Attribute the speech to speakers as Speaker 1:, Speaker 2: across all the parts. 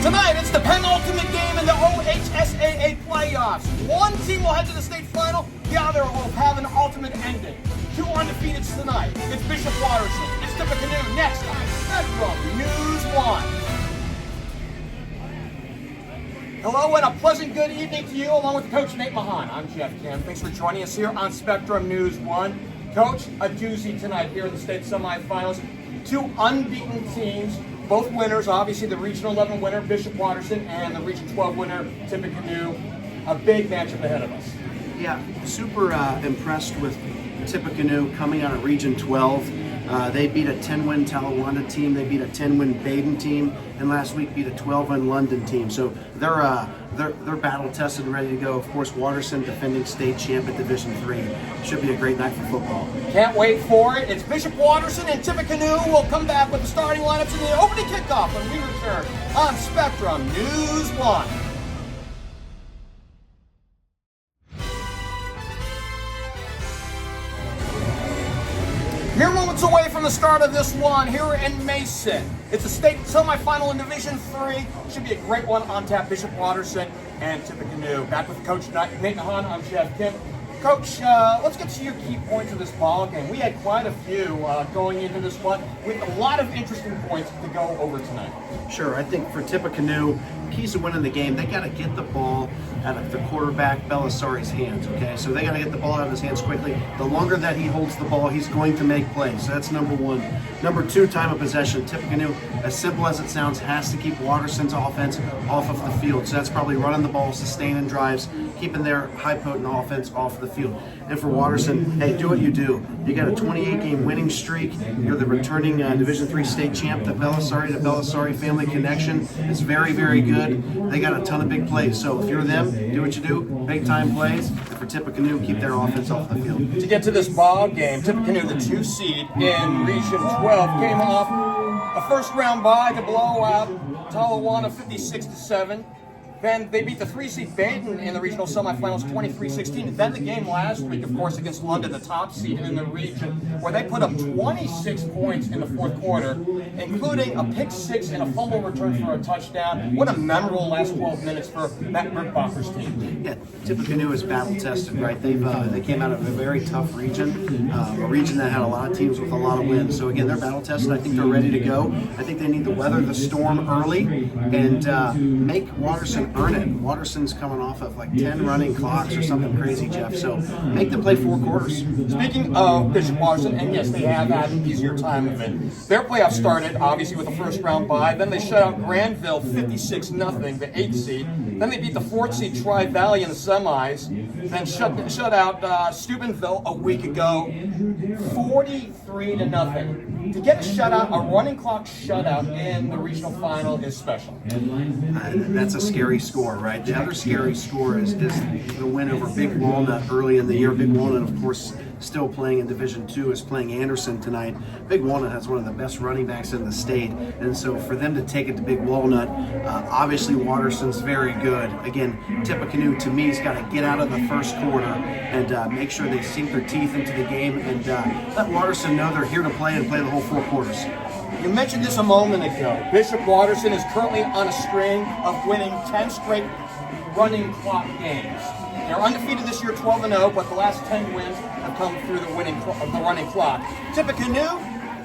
Speaker 1: Tonight, it's the penultimate game in the OHSAA playoffs. One team will head to the state final, the other will have an ultimate ending. Two undefeateds tonight. It's Bishop Watterson. It's Tippecanoe next on Pregame News 1. Hello and a pleasant good evening to you, along with Coach Nate Mahon. I'm Geoff Kim. Thanks for joining us here on Spectrum News 1. Coach, a doozy tonight here in the state semifinals. Two unbeaten teams, both winners. Obviously, the Region 11 winner, Bishop Watterson, and the Region 12 winner, Tippecanoe. A big matchup ahead of us.
Speaker 2: Yeah, super impressed with Tippecanoe coming out of Region 12. They beat a 10-win Talawanda team, they beat a 10-win Baden team, and last week beat a 12-win London team. So they're battle tested and ready to go. Of course, Watterson, defending state champ at Division 3. Should be a great night for football.
Speaker 1: Can't wait for it. It's Bishop Watterson and Tippecanoe. We'll come back with the starting lineups in the opening kickoff when we return on Spectrum News 1. Mere moments away from the start of this one here in Mason. It's a state semifinal in Division 3. Should be a great one on tap. Bishop Watterson and Tippecanoe. Back with Coach Nate Mahon. I'm Geoff Kim. Coach, let's get to your key points of this ball game. We had quite a few going into this one with a lot of interesting points to go over tonight.
Speaker 2: Sure, I think for Tippecanoe, keys to winning the game, they got to get the ball out of the quarterback Bellisari's hands, okay? So they got to get the ball out of his hands quickly. The longer that he holds the ball, he's going to make plays. So that's number one. Number two, time of possession. Tippecanoe, as simple as it sounds, has to keep Watterson's offense off of the field. So that's probably running the ball, sustaining drives, keeping their high-potent offense off the field. And for Watterson, hey, do what you do. You got a 28-game winning streak. You're the returning Division III state champ. The Bellisari family connection is very, very good. They got a ton of big plays. So if you're them, do what you do. Big-time plays. And for Tippecanoe, keep their offense off the field.
Speaker 1: To get to this ball game, Tippecanoe, the 2 seed in Region 12, came off a first-round bye to blow out Talawanda 56-7. Then they beat the 3 seed Baden in the regional semifinals 23-16. Then the game last week, of course, against London, the top seed in the region, where they put up 26 points in the fourth quarter, including a pick 6 and a fumble return for a touchdown. What a memorable last 12 minutes for Matt Rickbacher's team.
Speaker 2: Yeah, Tippecanoe is battle tested, right? They came out of a very tough region, a region that had a lot of teams with a lot of wins. So again, they're battle tested. I think they're ready to go. I think they need to weather the storm early and make Watterson earn it. Watterson's coming off of like 10 running clocks or something crazy, Jeff. So make them play 4 quarters.
Speaker 1: Speaking of Bishop Watterson, and yes, they have had an easier time of it. Their playoffs started obviously with a first round bye. Then they shut out Granville 56-0, the 8th seed. Then they beat the 4th seed Tri-Valley in the semis. Then shut out Steubenville a week ago, 43-0. To get a shutout, a running clock shutout in the regional final is special.
Speaker 2: That's a scary score, right? The other scary score is the win over Big Walnut early in the year. Big Walnut, of course, still playing in Division 2, is playing Anderson tonight. Big Walnut has one of the best running backs in the state, and so for them to take it to Big Walnut, obviously Watterson's very good. Again, Tippecanoe, to me, has got to get out of the first quarter and make sure they sink their teeth into the game and let Watterson know they're here to play and play the whole 4 quarters.
Speaker 1: You mentioned this a moment ago. Bishop Watterson is currently on a string of winning 10 straight running clock games. They're undefeated this year, 12-0, but the last 10 wins have come through the running clock. Tippecanoe,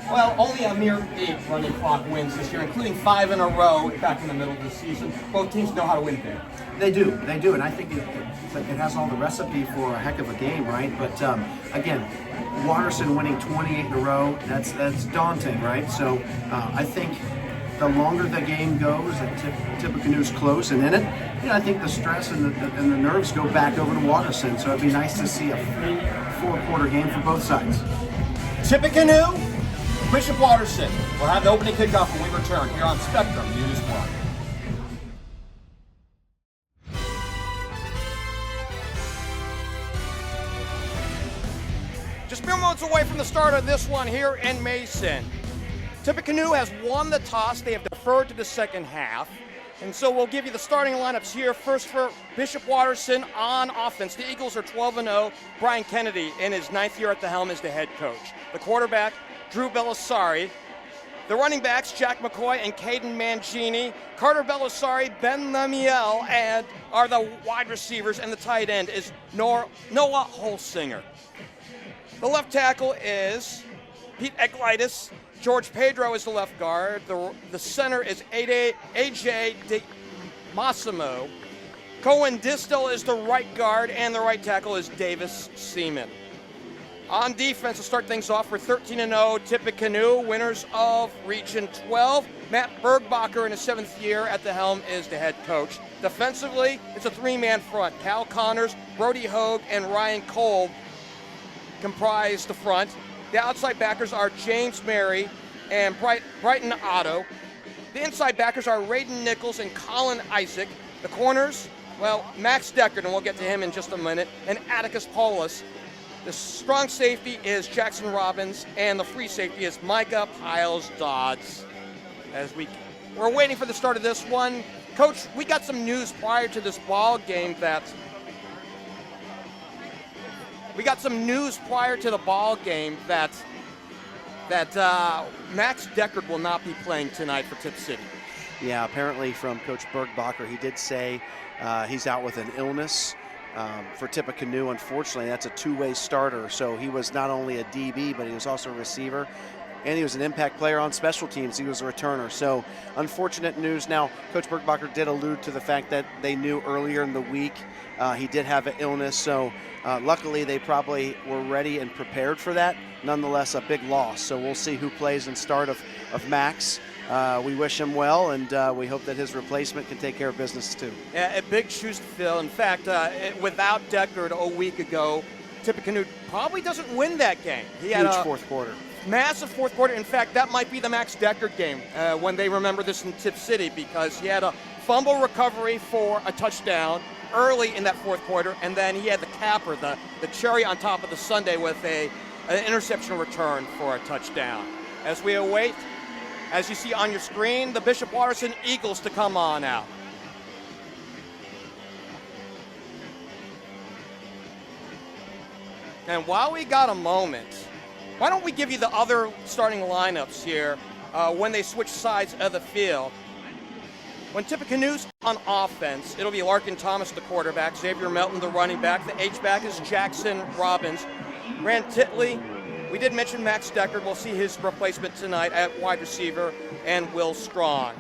Speaker 1: well, only a mere 8 running clock wins this year, including 5 in a row back in the middle of the season. Both teams know how to win big.
Speaker 2: They do, and I think it has all the recipe for a heck of a game, right? But again, Watterson winning 28 in a row, that's daunting, right? So I think the longer the game goes and Tippecanoe's close and in it, I think the stress and the nerves go back over to Watterson. So it'd be nice to see a 4-quarter game for both sides.
Speaker 1: Tippecanoe, Bishop Watterson. We'll have the opening kickoff when we return here on Spectrum News 1. Just a few moments away from the start of this one here in Mason. Tippecanoe has won the toss. They have deferred to the second half. And so we'll give you the starting lineups here. First for Bishop Watterson on offense. The Eagles are 12-0. Brian Kennedy in his 9th year at the helm is the head coach. The quarterback, Drew Bellisari. The running backs, Jack McCoy and Caden Mangini. Carter Bellisari, Ben Lemuel, and are the wide receivers, and the tight end is Noah Holsinger. The left tackle is Pete Eglitis. George Pedro is the left guard. The center is A.J. De Massimo. Cohen Distel is the right guard, and the right tackle is Davis Seaman. On defense, to start things off, we're 13-0, Tippecanoe, winners of Region 12. Matt Bergbacher, in his 7th year at the helm, is the head coach. Defensively, it's a 3-man front. Cal Connors, Brody Hogue, and Ryan Cole comprise the front. The outside backers are James Mary and Brighton Otto. The inside backers are Raiden Nichols and Colin Isaac. The corners, well, Max Deckard, and we'll get to him in just a minute, and Atticus Paulus. The strong safety is Jackson Robbins, and the free safety is Micah Piles Dodds. As we're waiting for the start of this one, Coach, we got some news prior to this ball game that Max Deckard will not be playing tonight for Tip City.
Speaker 2: Yeah, apparently from Coach Bergbacher, he did say he's out with an illness. For Tippecanoe, unfortunately, that's a two-way starter. So he was not only a DB, but he was also a receiver. And he was an impact player on special teams. He was a returner. So unfortunate news. Now, Coach Bergbacher did allude to the fact that they knew earlier in the week he did have an illness. So luckily, they probably were ready and prepared for that. Nonetheless, a big loss. So we'll see who plays in start of Max. We wish him well, and we hope that his replacement can take care of business too.
Speaker 1: Yeah, big shoes to fill. In fact, without Deckard a week ago, Tippecanoe probably doesn't win that game. He had
Speaker 2: Huge fourth quarter.
Speaker 1: Massive fourth quarter. In fact, that might be the Max Deckard game when they remember this in Tip City, because he had a fumble recovery for a touchdown early in that fourth quarter, and then he had the capper, the cherry on top of the sundae with an interception return for a touchdown. As we await, as you see on your screen, the Bishop Watterson Eagles to come on out. And while we got a moment, why don't we give you the other starting lineups here when they switch sides of the field. When Tippecanoe's on offense, it'll be Larkin Thomas, the quarterback, Xavier Melton, the running back. The H-back is Jackson Robbins. Rand Titley, we did mention Max Deckard. We'll see his replacement tonight at wide receiver, and Will Strong.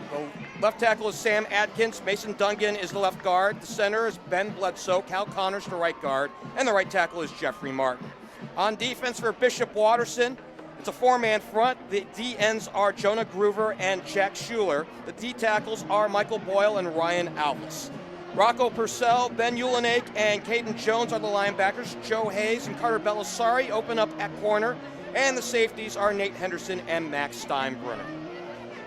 Speaker 1: The left tackle is Sam Atkins. Mason Dungan is the left guard. The center is Ben Bledsoe. Cal Connors, the right guard. And the right tackle is Jeffrey Martin. On defense for Bishop Watterson, it's a 4-man front. The D-ends are Jonah Groover and Jack Schuler. The D-tackles are Michael Boyle and Ryan Alvis. Rocco Purcell, Ben Ulanake, and Caden Jones are the linebackers. Joe Hayes and Carter Bellisari open up at corner. And the safeties are Nate Henderson and Max Steinbrunner.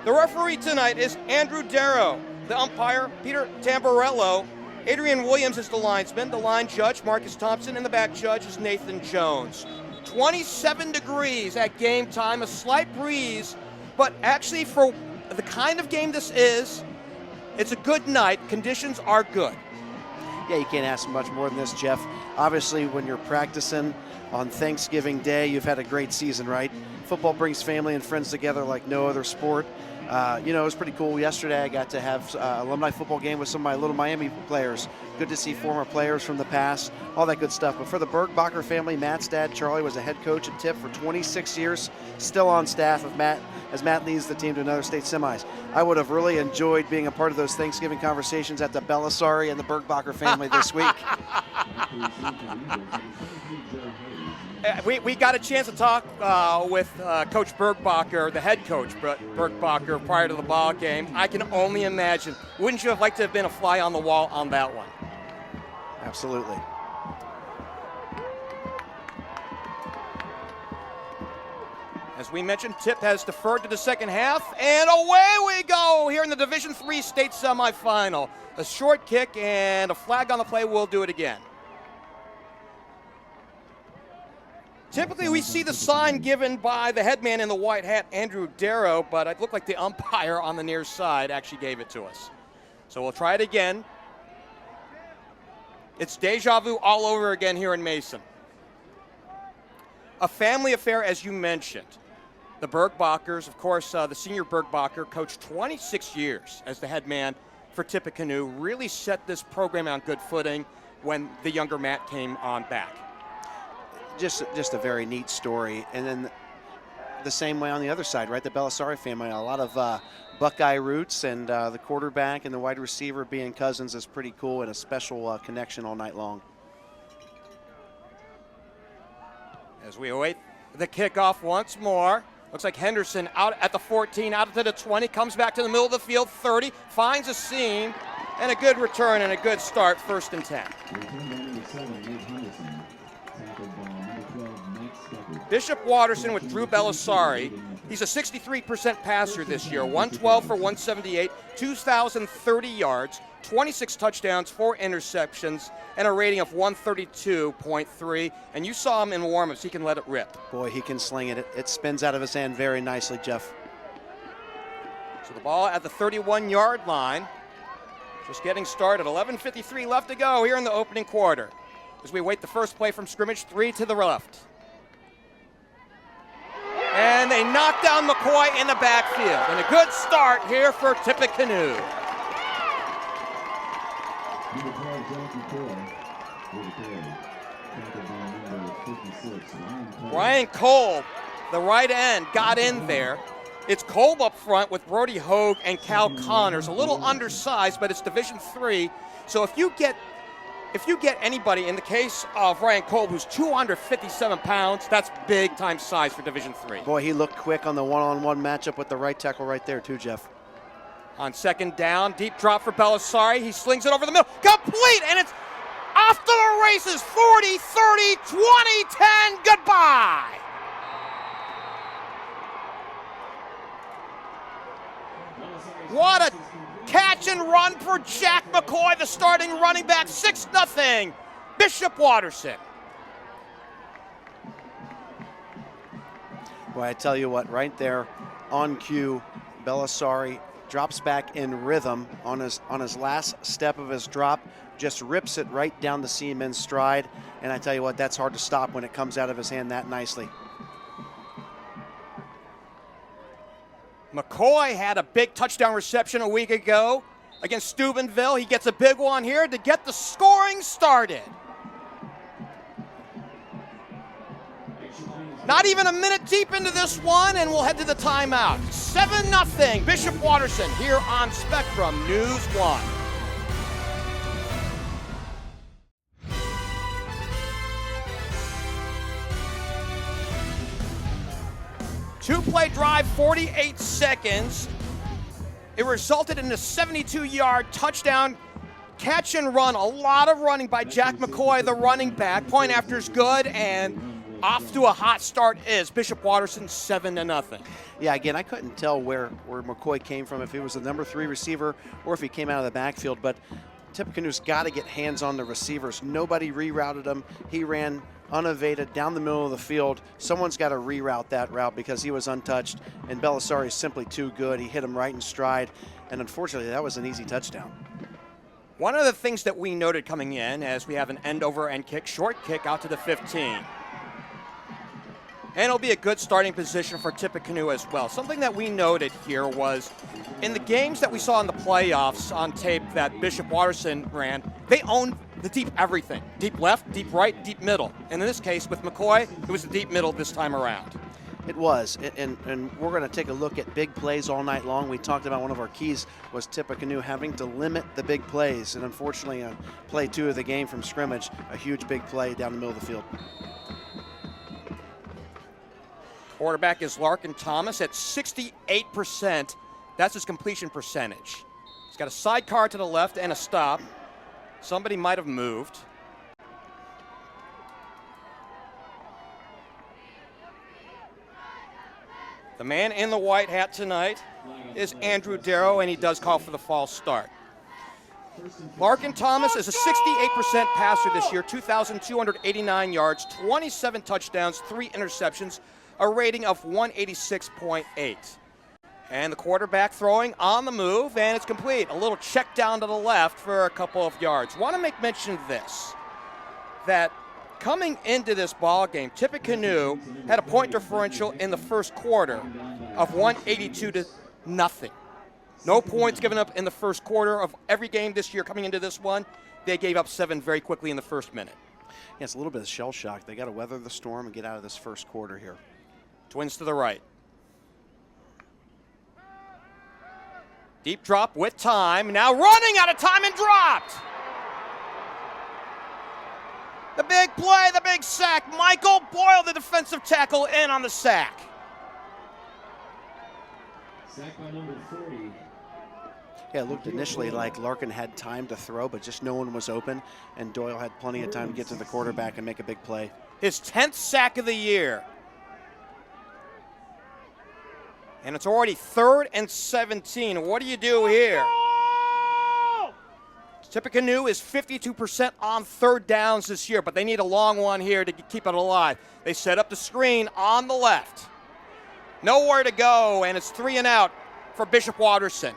Speaker 1: The referee tonight is Andrew Darrow. The umpire, Peter Tamborello. Adrian Williams is the linesman. The line judge, Marcus Thompson, and the back judge is Nathan Jones. 27 degrees at game time, a slight breeze, but actually for the kind of game this is, it's a good night. Conditions are good.
Speaker 2: Yeah, you can't ask much more than this, Jeff. Obviously, when you're practicing on Thanksgiving Day, you've had a great season, right? Football brings family and friends together like no other sport. It was pretty cool. Yesterday, I got to have alumni football game with some of my Little Miami players. Good to see former players from the past, all that good stuff. But for the Bergbacher family, Matt's dad, Charlie, was a head coach at Tip for 26 years, still on staff as Matt leads the team to another state semis. I would have really enjoyed being a part of those Thanksgiving conversations at the Bellisari and the Bergbacher family this week.
Speaker 1: We got a chance to talk with Coach Bergbacher, the head coach, Bergbacher, prior to the ball game. I can only imagine. Wouldn't you have liked to have been a fly on the wall on that one?
Speaker 2: Absolutely.
Speaker 1: As we mentioned, Tip has deferred to the second half, and away we go here in the Division III state semifinal. A short kick and a flag on the play. We'll do it again. Typically, we see the sign given by the headman in the white hat, Andrew Darrow, but it looked like the umpire on the near side actually gave it to us. So we'll try it again. It's deja vu all over again here in Mason. A family affair, as you mentioned. The Bergbakkers, of course, the senior Bergbakker coached 26 years as the head man for Tippecanoe, really set this program on good footing when the younger Matt came on back.
Speaker 2: Just a very neat story. And then the same way on the other side, right? The Bellisari family, a lot of Buckeye roots, and the quarterback and the wide receiver being cousins is pretty cool, and a special connection all night long.
Speaker 1: As we await the kickoff once more, looks like Henderson out at the 14, out to the 20, comes back to the middle of the field, 30, finds a seam, and a good return and a good start, 1st and 10. Bishop Watterson with Drew Bellisari. He's a 63% passer this year, 112 for 178, 2,030 yards, 26 touchdowns, 4 interceptions, and a rating of 132.3. And you saw him in warm-ups. He can let it rip.
Speaker 2: Boy, he can sling it. It spins out of his hand very nicely, Geoff.
Speaker 1: So the ball at the 31-yard line. Just getting started. 11:53 left to go here in the opening quarter. As we await the first play from scrimmage, 3 to the left. And they knock down McCoy in the backfield. And a good start here for Tippecanoe. Brian Kolb, the right end, got in there. It's Kolb up front with Brody Hogue and Cal Connors. A little undersized, but it's Division III. So if you get anybody, in the case of Ryan Kolb, who's 257 pounds, that's big-time size for Division III.
Speaker 2: Boy, he looked quick on the one-on-one matchup with the right tackle right there, too, Geoff.
Speaker 1: On 2nd down, deep drop for Bellisari. He slings it over the middle. Complete, and it's off to the races. 40, 30, 20, 10, goodbye. What a catch and run for Jack McCoy, the starting running back. 6-0, Bishop Watterson.
Speaker 2: Well, I tell you what, right there on cue, Bellisari drops back in rhythm on his last step of his drop, just rips it right down the seam in stride. And I tell you what, that's hard to stop when it comes out of his hand that nicely.
Speaker 1: McCoy had a big touchdown reception a week ago against Steubenville. He gets a big one here to get the scoring started. Not even a minute deep into this one, and we'll head to the timeout. 7-0, Bishop Watterson here on Spectrum News 1. Two-play drive, 48 seconds. It resulted in a 72-yard touchdown catch and run. A lot of running by Jack McCoy, the running back. Point after is good, and off to a hot start is Bishop Watterson, 7-0.
Speaker 2: Yeah, again, I couldn't tell where McCoy came from, if he was the number 3 receiver or if he came out of the backfield, but Tippecanoe's got to get hands on the receivers. Nobody rerouted him. He ran unevaded down the middle of the field. Someone's got to reroute that route because he was untouched, and Bellisari is simply too good. He hit him right in stride, and unfortunately, that was an easy touchdown.
Speaker 1: One of the things that we noted coming in, as we have an end-over-end kick, short kick out to the 15. And it'll be a good starting position for Tippecanoe as well. Something that we noted here was in the games that we saw in the playoffs on tape that Bishop Watterson ran, they owned the deep everything. Deep left, deep right, deep middle. And in this case, with McCoy, it was the deep middle this time around.
Speaker 2: It was, and we're going to take a look at big plays all night long. We talked about one of our keys was Tippecanoe having to limit the big plays, and unfortunately on play 2 of the game from scrimmage, a huge big play down the middle of the field.
Speaker 1: Quarterback is Larkin Thomas at 68%. That's his completion percentage. He's got a sidecar to the left and a stop. Somebody might have moved. The man in the white hat tonight is Andrew Darrow, and he does call for the false start. Larkin Thomas is a 68% passer this year, 2,289 yards, 27 touchdowns, 3 interceptions, a rating of 186.8. And the quarterback throwing on the move, and it's complete. A little check down to the left for a couple of yards. Want to make mention of this, that coming into this ball game, Tippecanoe had a point differential in the first quarter of 182 to nothing. No points given up in the first quarter of every game this year. Coming into this one, they gave up 7 very quickly in the first minute.
Speaker 2: Yeah, it's a little bit of shell shock. They got to weather the storm and get out of this first quarter here.
Speaker 1: Twins to the right. Deep drop with time. Now running out of time and dropped. The big play, the big sack. Michael Boyle, the defensive tackle, in on the sack.
Speaker 3: Sack by number 40.
Speaker 2: Yeah, it looked initially like Larkin had time to throw, but just no one was open, and Doyle had plenty of time to get to the quarterback and make a big play.
Speaker 1: His 10th sack of the year. And it's already 3rd and 17. What do you do here? Tippecanoe is 52% on 3rd downs this year, but they need a long one here to keep it alive. They set up the screen on the left. Nowhere to go, and it's 3 and out for Bishop Watterson.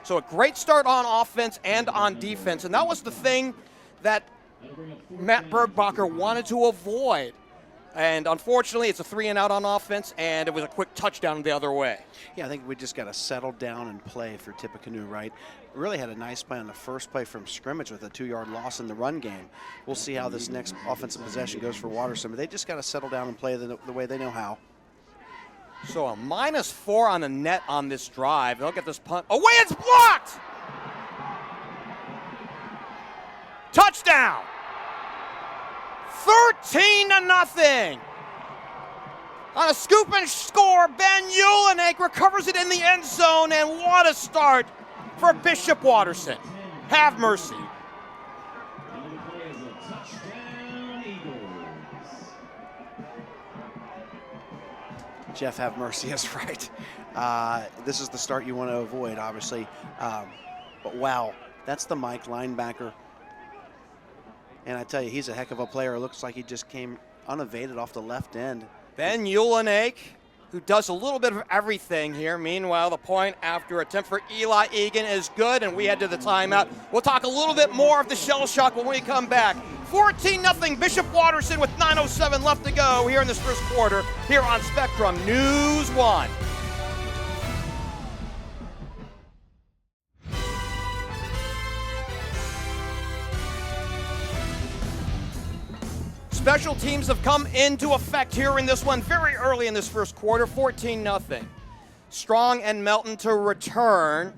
Speaker 1: So a great start on offense and on defense, and that was the thing that Matt Bergbacher wanted to avoid. And unfortunately, it's a 3 and out on offense, and it was a quick touchdown the other way.
Speaker 2: Yeah, I think we just got to settle down and play for Tippecanoe, right? Really had a nice play on the first play from scrimmage with a 2-yard loss in the run game. We'll see how this next offensive possession goes for Watterson, but they just got to settle down and play the way they know how.
Speaker 1: So a -4 on the net on this drive. They'll get this punt. Away, it's blocked! Touchdown! 13-0. On a scoop and score, Ben Ulenek recovers it in the end zone, and what a start for Bishop Watterson. Have mercy.
Speaker 2: Geoff, have mercy is right. This is the start you want to avoid, obviously. But wow, that's the Mike linebacker. And I tell you, he's a heck of a player. It looks like he just came unevaded off the left end.
Speaker 1: Ben Ulenek, who does a little bit of everything here. Meanwhile, the point after attempt for Eli Egan is good, and we head to the timeout. We'll talk a little bit more of the shell shock when we come back. 14-0 Bishop Watterson with 9:07 left to go here in this first quarter here on Spectrum News 1. Special teams have come into effect here in this one very early in this first quarter, 14-0. Strong and Melton to return.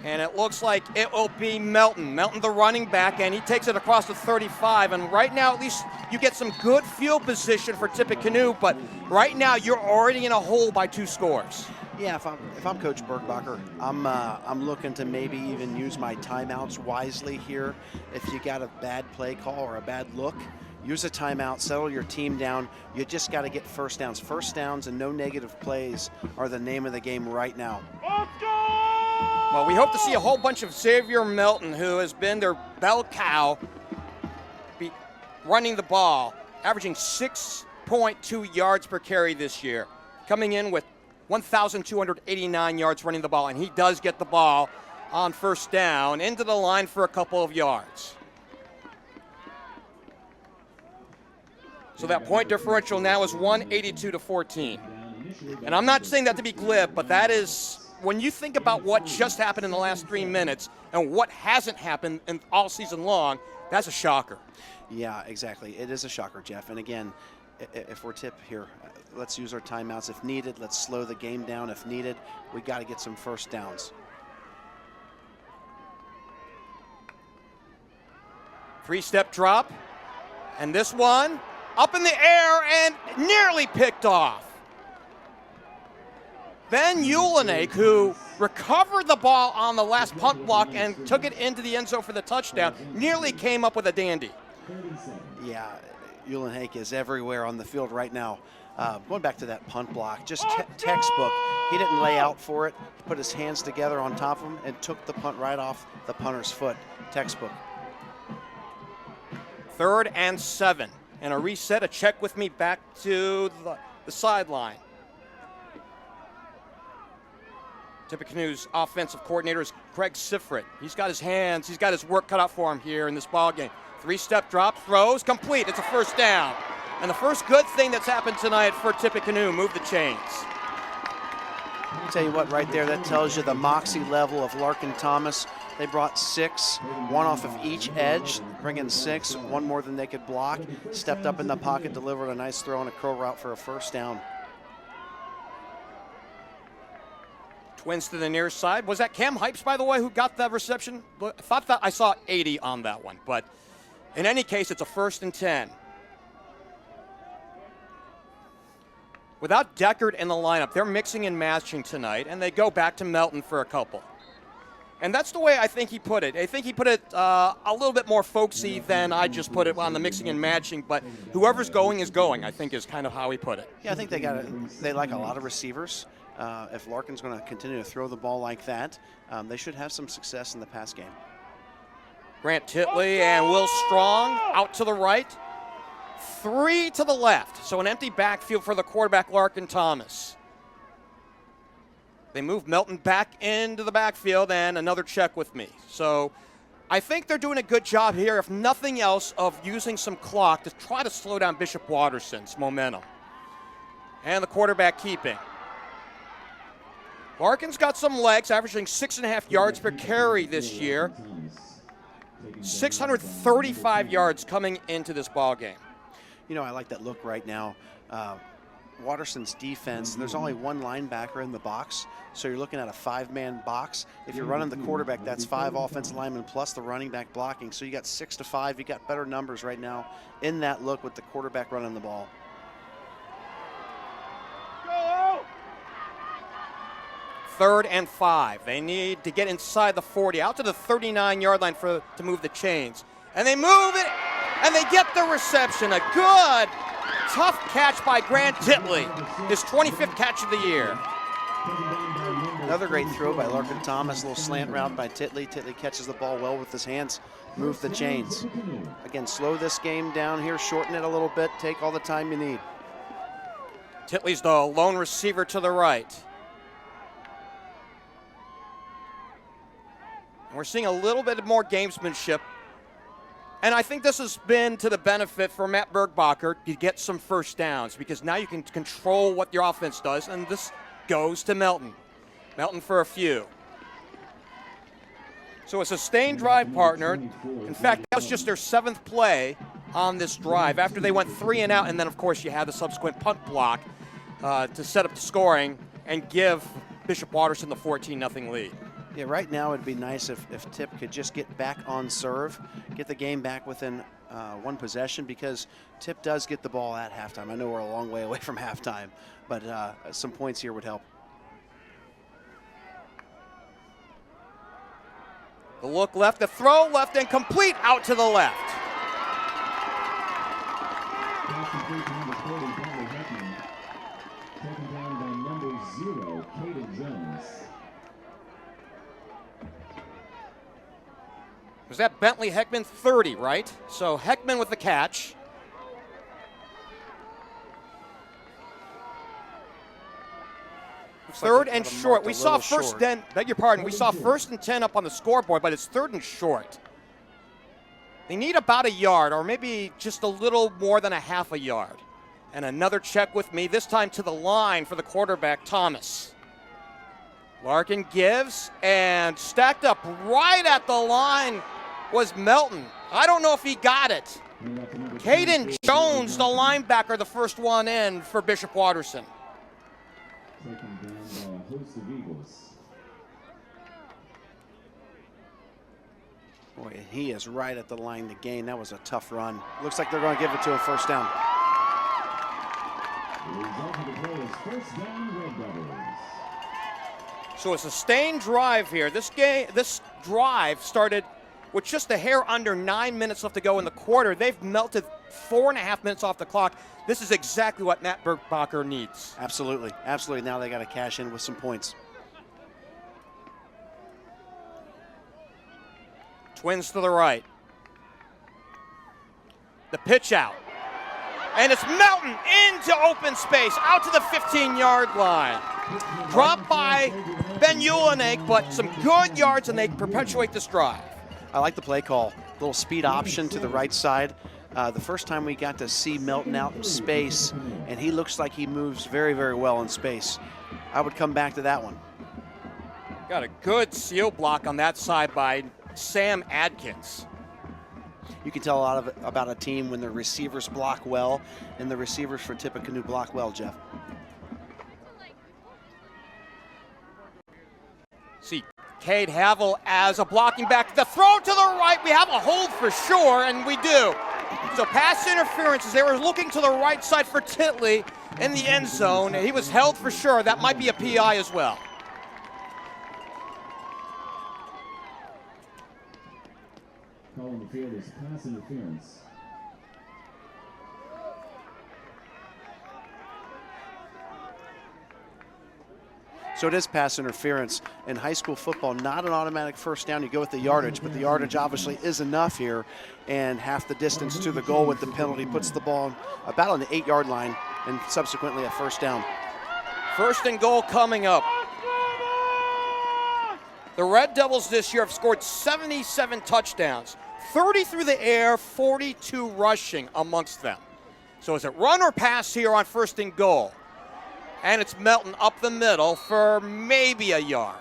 Speaker 1: And it looks like it will be Melton. Melton, the running back, and he takes it across the 35. And right now, at least you get some good field position for Tippecanoe, but right now you're already in a hole by 2 scores.
Speaker 2: Yeah, if I'm Coach Bergbacher, I'm looking to maybe even use my timeouts wisely here. If you got a bad play call or a bad look, use a timeout, settle your team down. You just got to get first downs. First downs and no negative plays are the name of the game right now.
Speaker 1: Well, we hope to see a whole bunch of Xavier Melton, who has been their bell cow, running the ball, averaging 6.2 yards per carry this year, coming in with 1,289 yards running the ball, and he does get the ball on first down into the line for a couple of yards. So that point differential now is 182 to 14. And I'm not saying that to be glib, but that is, when you think about what just happened in the last 3 minutes and what hasn't happened in all season long, that's a shocker.
Speaker 2: Yeah, exactly. It is a shocker, Geoff. And again, if we're Tip here, let's use our timeouts if needed. Let's slow the game down if needed. We got to get some first downs.
Speaker 1: 3-step drop, and this one up in the air and nearly picked off. Ben Ulenek, who recovered the ball on the last punt block and took it into the end zone for the touchdown, nearly came up with a dandy.
Speaker 2: Yeah, Ulenek is everywhere on the field right now. Going back to that punt block, just textbook. He didn't lay out for it. He put his hands together on top of him and took the punt right off the punter's foot. Textbook.
Speaker 1: 3rd and 7. And a reset, a check with me back to the sideline. Tippecanoe's offensive coordinator is Craig Sifrit. He's got his hands, he's got his work cut out for him here in this ball game. 3-step drop, throws, complete. It's a first down. And the first good thing that's happened tonight for Tippecanoe, move the chains.
Speaker 2: I'll tell you what, right there, that tells you the moxie level of Larkin Thomas. They brought 6, 1 off of each edge, bringing 6, 1 more than they could block. Stepped up in the pocket, delivered a nice throw and a curl route for a first down.
Speaker 1: Twins to the near side. Was that Cam Hypes, by the way, who got that reception? I thought that I saw 80 on that one, but in any case, it's a 1st and 10. Without Deckard in the lineup, they're mixing and matching tonight, and they go back to Melton for a couple. And that's the way I think he put it. I think he put it a little bit more folksy than I just put it on the mixing and matching, but whoever's going is going, I think is kind of how he put it.
Speaker 2: Yeah, I think they like a lot of receivers. If Larkin's going to continue to throw the ball like that, they should have some success in the pass game.
Speaker 1: Grant Titley and Will Strong out to the right. 3 to the left. So an empty backfield for the quarterback, Larkin Thomas. They move Melton back into the backfield and another check with me. So I think they're doing a good job here, if nothing else, of using some clock to try to slow down Bishop Watterson's momentum. And the quarterback keeping. Larkin's got some legs, averaging 6.5 yards per carry this year. 635 yards coming into this ball game.
Speaker 2: You know, I like that look right now. Watterson's defense, there's only one linebacker in the box, so you're looking at a 5-man box. If you're running the quarterback, that's 5 offensive linemen plus the running back blocking. So you got 6 to 5. You got better numbers right now in that look with the quarterback running the ball.
Speaker 1: Third and 5. They need to get inside the 40, out to the 39-yard line to move the chains. And they move it, and they get the reception. A good, tough catch by Grant Titley, his 25th catch of the year.
Speaker 2: Another great throw by Larkin Thomas, a little slant route by Titley. Titley catches the ball well with his hands, move the chains. Again, slow this game down here, shorten it a little bit, take all the time you need.
Speaker 1: Titley's the lone receiver to the right. And we're seeing a little bit more gamesmanship. And I think this has been to the benefit for Matt Bergbacher to get some first downs, because now you can control what your offense does, and this goes to Melton. Melton for a few. So a sustained drive partner. In fact, that was just their 7th play on this drive after they went 3 and out, and then, of course, you had the subsequent punt block to set up the scoring and give Bishop Watterson the 14-0 lead.
Speaker 2: Yeah, right now it'd be nice if Tip could just get back on serve, get the game back within 1 possession, because Tip does get the ball at halftime. I know we're a long way away from halftime, but some points here would help.
Speaker 1: The look left, the throw left, and complete out to the left.
Speaker 3: Taken down by number 0, Caden Jones.
Speaker 1: Was that Bentley Heckman? 30, right? So Heckman with the catch. Third and short. We saw first and, beg your pardon, we saw 1st and 10 up on the scoreboard, but it's 3rd and short. They need about 1 yard, or maybe just a little more than a half a yard. And another check with me, this time to the line for the quarterback, Thomas. Larkin gives, and stacked up right at the line was Melton. I don't know if he got it. Caden Jones, the linebacker, the first one in for Bishop Watterson.
Speaker 3: Taken down by a host of Eagles.
Speaker 2: Boy, he is right at the line to gain. That was a tough run. Looks like they're going to give it to him first down.
Speaker 3: The result of the play is first down, Red Devils.
Speaker 1: So a sustained drive here. This drive started with just a hair under 9 minutes left to go in the quarter. They've melted 4.5 minutes off the clock. This is exactly what Matt Bergbacher needs.
Speaker 2: Absolutely, absolutely. Now they got to cash in with some points.
Speaker 1: Twins to the right. The pitch out. And it's Melton into open space, out to the 15-yard line. Dropped by Ben Ulenig, but some good yards, and they perpetuate this drive.
Speaker 2: I like the play call. Little speed option to the right side. The first time we got to see Melton out in space, and he looks like he moves very, very well in space. I would come back to that one.
Speaker 1: Got a good seal block on that side by Sam Adkins.
Speaker 2: You can tell a lot about a team when their receivers block well, and the receivers for Tippecanoe block well, Jeff.
Speaker 1: See Cade Havel as a blocking back. The throw to the right, we have a hold for sure, and we do. So pass interference as they were looking to the right side for Titley in the end zone. He was held for sure. That might be a PI as well.
Speaker 3: Call on the field is pass interference.
Speaker 2: So it is pass interference. In high school football, not an automatic first down. You go with the yardage, but the yardage obviously is enough here. And half the distance to the goal with the penalty puts the ball about on the 8-yard line and subsequently a first down.
Speaker 1: First and goal coming up. The Red Devils this year have scored 77 touchdowns, 30 through the air, 42 rushing amongst them. So is it run or pass here on first and goal? And it's Melton up the middle for maybe a yard.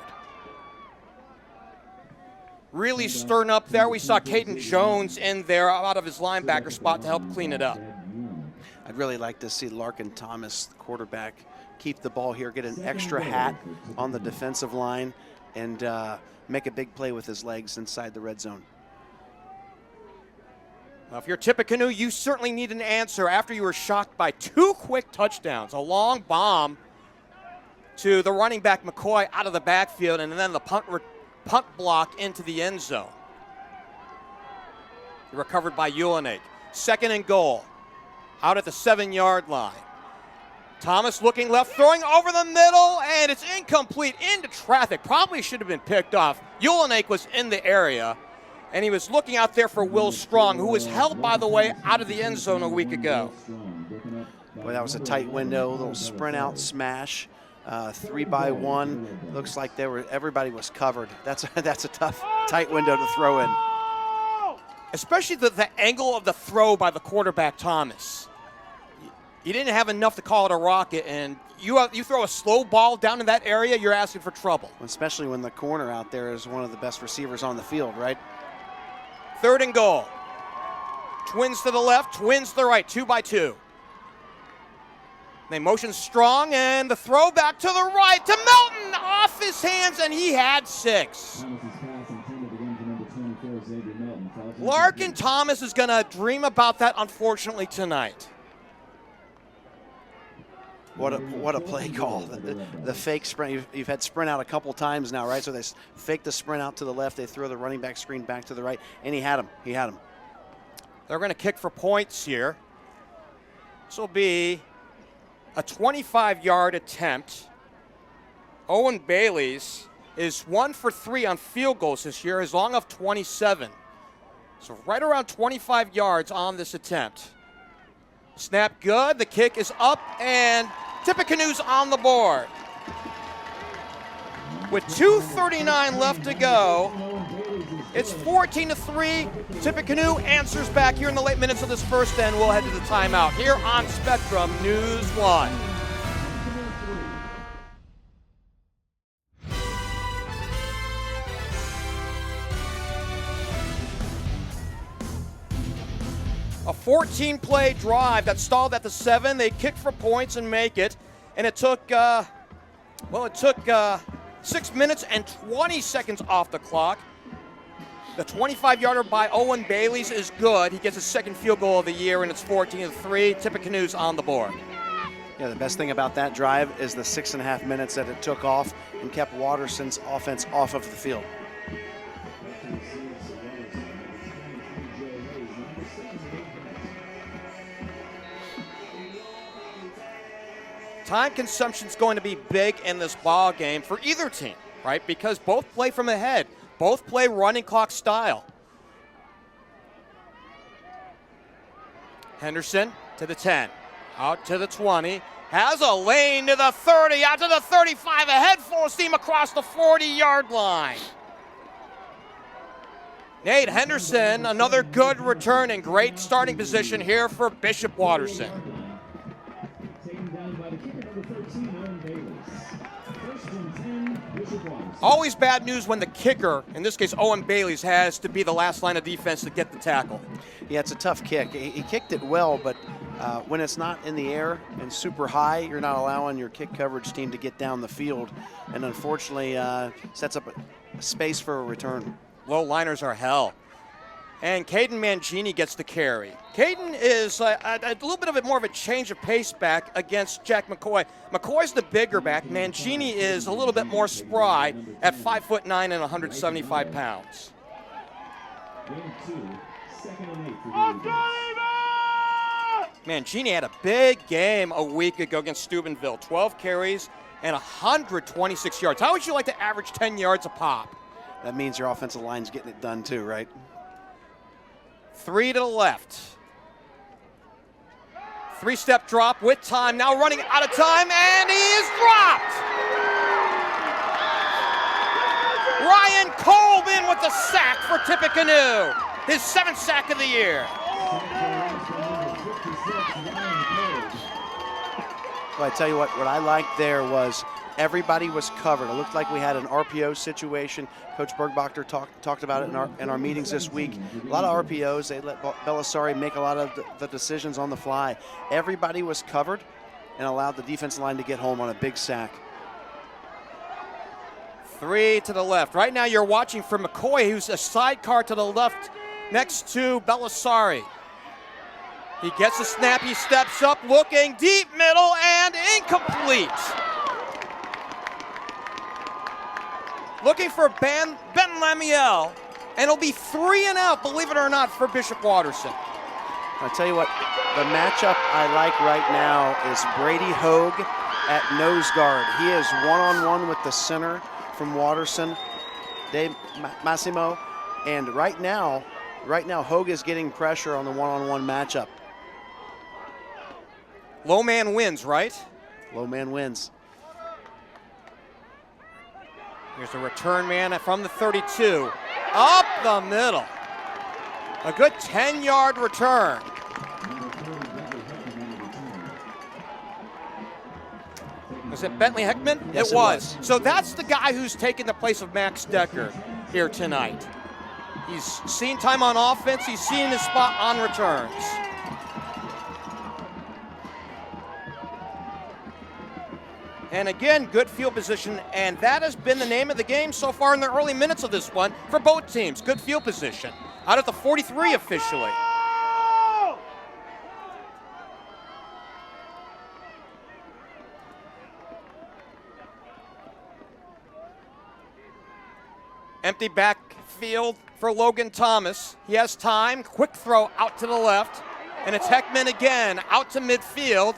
Speaker 1: Really stirring up there. We saw Caden Jones in there out of his linebacker spot to help clean it up.
Speaker 2: I'd really like to see Larkin Thomas, the quarterback, keep the ball here, get an extra hat on the defensive line, and make a big play with his legs inside the red zone.
Speaker 1: Well, if you're Tippecanoe, you certainly need an answer after you were shocked by 2 quick touchdowns. A long bomb to the running back McCoy out of the backfield, and then the punt block into the end zone. Recovered by Ulenig. Second and goal. Out at the 7-yard line. Thomas looking left, throwing over the middle, and it's incomplete into traffic. Probably should have been picked off. Ulenig was in the area, and he was looking out there for Will Strong, who was held, by the way, out of the end zone a week ago.
Speaker 2: Boy, that was a tight window, a little sprint out smash, 3-by-1. Looks like everybody was covered. That's a tough, tight window to throw in.
Speaker 1: Especially the angle of the throw by the quarterback, Thomas. He didn't have enough to call it a rocket, and you throw a slow ball down in that area, you're asking for trouble.
Speaker 2: Especially when the corner out there is one of the best receivers on the field, right?
Speaker 1: Third and goal. Twins to the left, twins to the right, 2-by-2. They motion Strong, and the throw back to the right to Melton, off his hands, and he had 6. Larkin Thomas is going to dream about that, unfortunately, tonight.
Speaker 2: What a play call. The fake sprint. You've had sprint out a couple times now, right? So they fake the sprint out to the left. They throw the running back screen back to the right, and he had him.
Speaker 1: They're going to kick for points here. This will be a 25-yard attempt. Owen Bailey's is 1 for 3 on field goals this year, as long of 27. So right around 25 yards on this attempt. Snap good, the kick is up, and Tippecanoe's on the board. With 2:39 left to go, it's 14-3. Tippecanoe answers back here in the late minutes of this first end. We'll head to the timeout here on Spectrum News 1. A 14-play drive that stalled at the 7. They kicked for points and make it. And it took, 6 minutes and 20 seconds off the clock. The 25-yarder by Owen Bailey's is good. He gets his second field goal of the year, and it's 14-3. Tippecanoe's on the board.
Speaker 2: Yeah, the best thing about that drive is the 6.5 minutes that it took off and kept Watterson's offense off of the field.
Speaker 1: Time consumption is going to be big in this ball game for either team, right? Because both play from ahead. Both play running clock style. Henderson to the 10, out to the 20, Has a lane to the 30, out to the 35, ahead full steam across the 40-yard line. Nate Henderson, another good return and great starting position here for Bishop Watterson. Always bad news when the kicker, in this case Owen Bailey's, has to be the last line of defense to get the tackle.
Speaker 2: Yeah, it's a tough kick. He kicked it well, but when it's not in the air and super high, you're not allowing your kick coverage team to get down the field, and unfortunately sets up a space for a return. Low
Speaker 1: liners are hell. And Caden Mangini gets the carry. Caden is a little bit of more of a change of pace back against Jack McCoy. McCoy's the bigger back. Mangini is a little bit more spry at 5'9" and 175 pounds. Mangini had a big game a week ago against Steubenville. 12 carries and 126 yards. How would you like to average 10 yards a pop?
Speaker 2: That means your offensive line's getting it done too, right?
Speaker 1: 3 to the left. 3-step drop with time, now running out of time, and he is dropped! Ryan Colvin with the sack for Tippecanoe, his 7th sack of the year.
Speaker 2: Well, I tell you what I liked there was everybody was covered. It looked like we had an RPO situation. Coach Bergbacher talked about it in our meetings this week. A lot of RPOs. They let Bellisari make a lot of the decisions on the fly. Everybody was covered and allowed the defensive line to get home on a big sack.
Speaker 1: 3 to the left. Right now you're watching for McCoy, who's a sidecar to the left next to Bellisari. He gets a snap, he steps up, looking deep middle, and incomplete. Looking for Ben Lamiel, and it'll be 3 and out, believe it or not, for Bishop Watterson.
Speaker 2: I'll tell you what, the matchup I like right now is Brady Hogue at nose guard. He is one-on-one with the center from Watterson, Dave Massimo, and right now Hogue is getting pressure on the one-on-one matchup.
Speaker 1: Low man wins, right?
Speaker 2: Low man wins.
Speaker 1: Here's a return man from the 32. Up the middle. A good 10-yard return. Was it Bentley Heckman?
Speaker 2: Yes,
Speaker 1: it was. So that's the guy who's taken the place of Max Decker here tonight. He's seen time on offense. He's seen his spot on returns. And again, good field position, and that has been the name of the game so far in the early minutes of this one for both teams. Good field position. Out at the 43 officially. Empty backfield for Logan Thomas. He has time. Quick throw out to the left. And it's Heckman again out to midfield.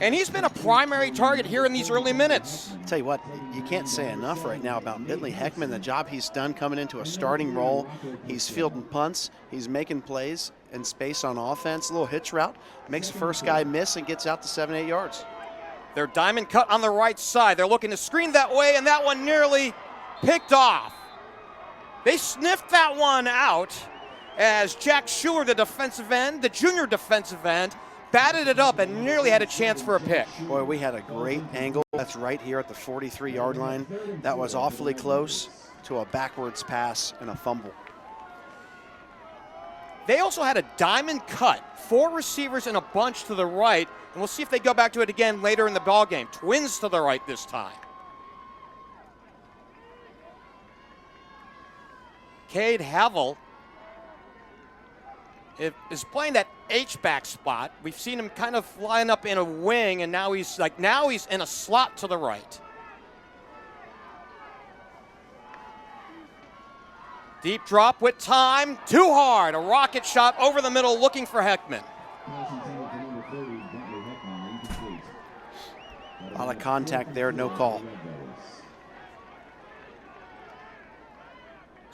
Speaker 1: And he's been a primary target here in these early minutes.
Speaker 2: I'll tell you what, you can't say enough right now about Bentley Heckman, the job he's done coming into a starting role. He's fielding punts, he's making plays in space on offense, a little hitch route, makes the first guy miss and gets out to 7-8 yards.
Speaker 1: Their diamond cut on the right side. They're looking to screen that way, and that one nearly picked off. They sniffed that one out as Jack Schuler, the defensive end, the junior defensive end, batted it up and nearly had a chance for a pick.
Speaker 2: Boy, we had a great angle. That's right here at the 43-yard line. That was awfully close to a backwards pass and a fumble.
Speaker 1: They also had a diamond cut, 4 receivers in a bunch to the right, and we'll see if they go back to it again later in the ballgame. Twins to the right this time. Cade Havel is playing that H-back spot. We've seen him kind of line up in a wing, and now he's in a slot to the right. Deep drop with time, too hard. A rocket shot over the middle looking for Heckman.
Speaker 2: A lot of contact there, no call.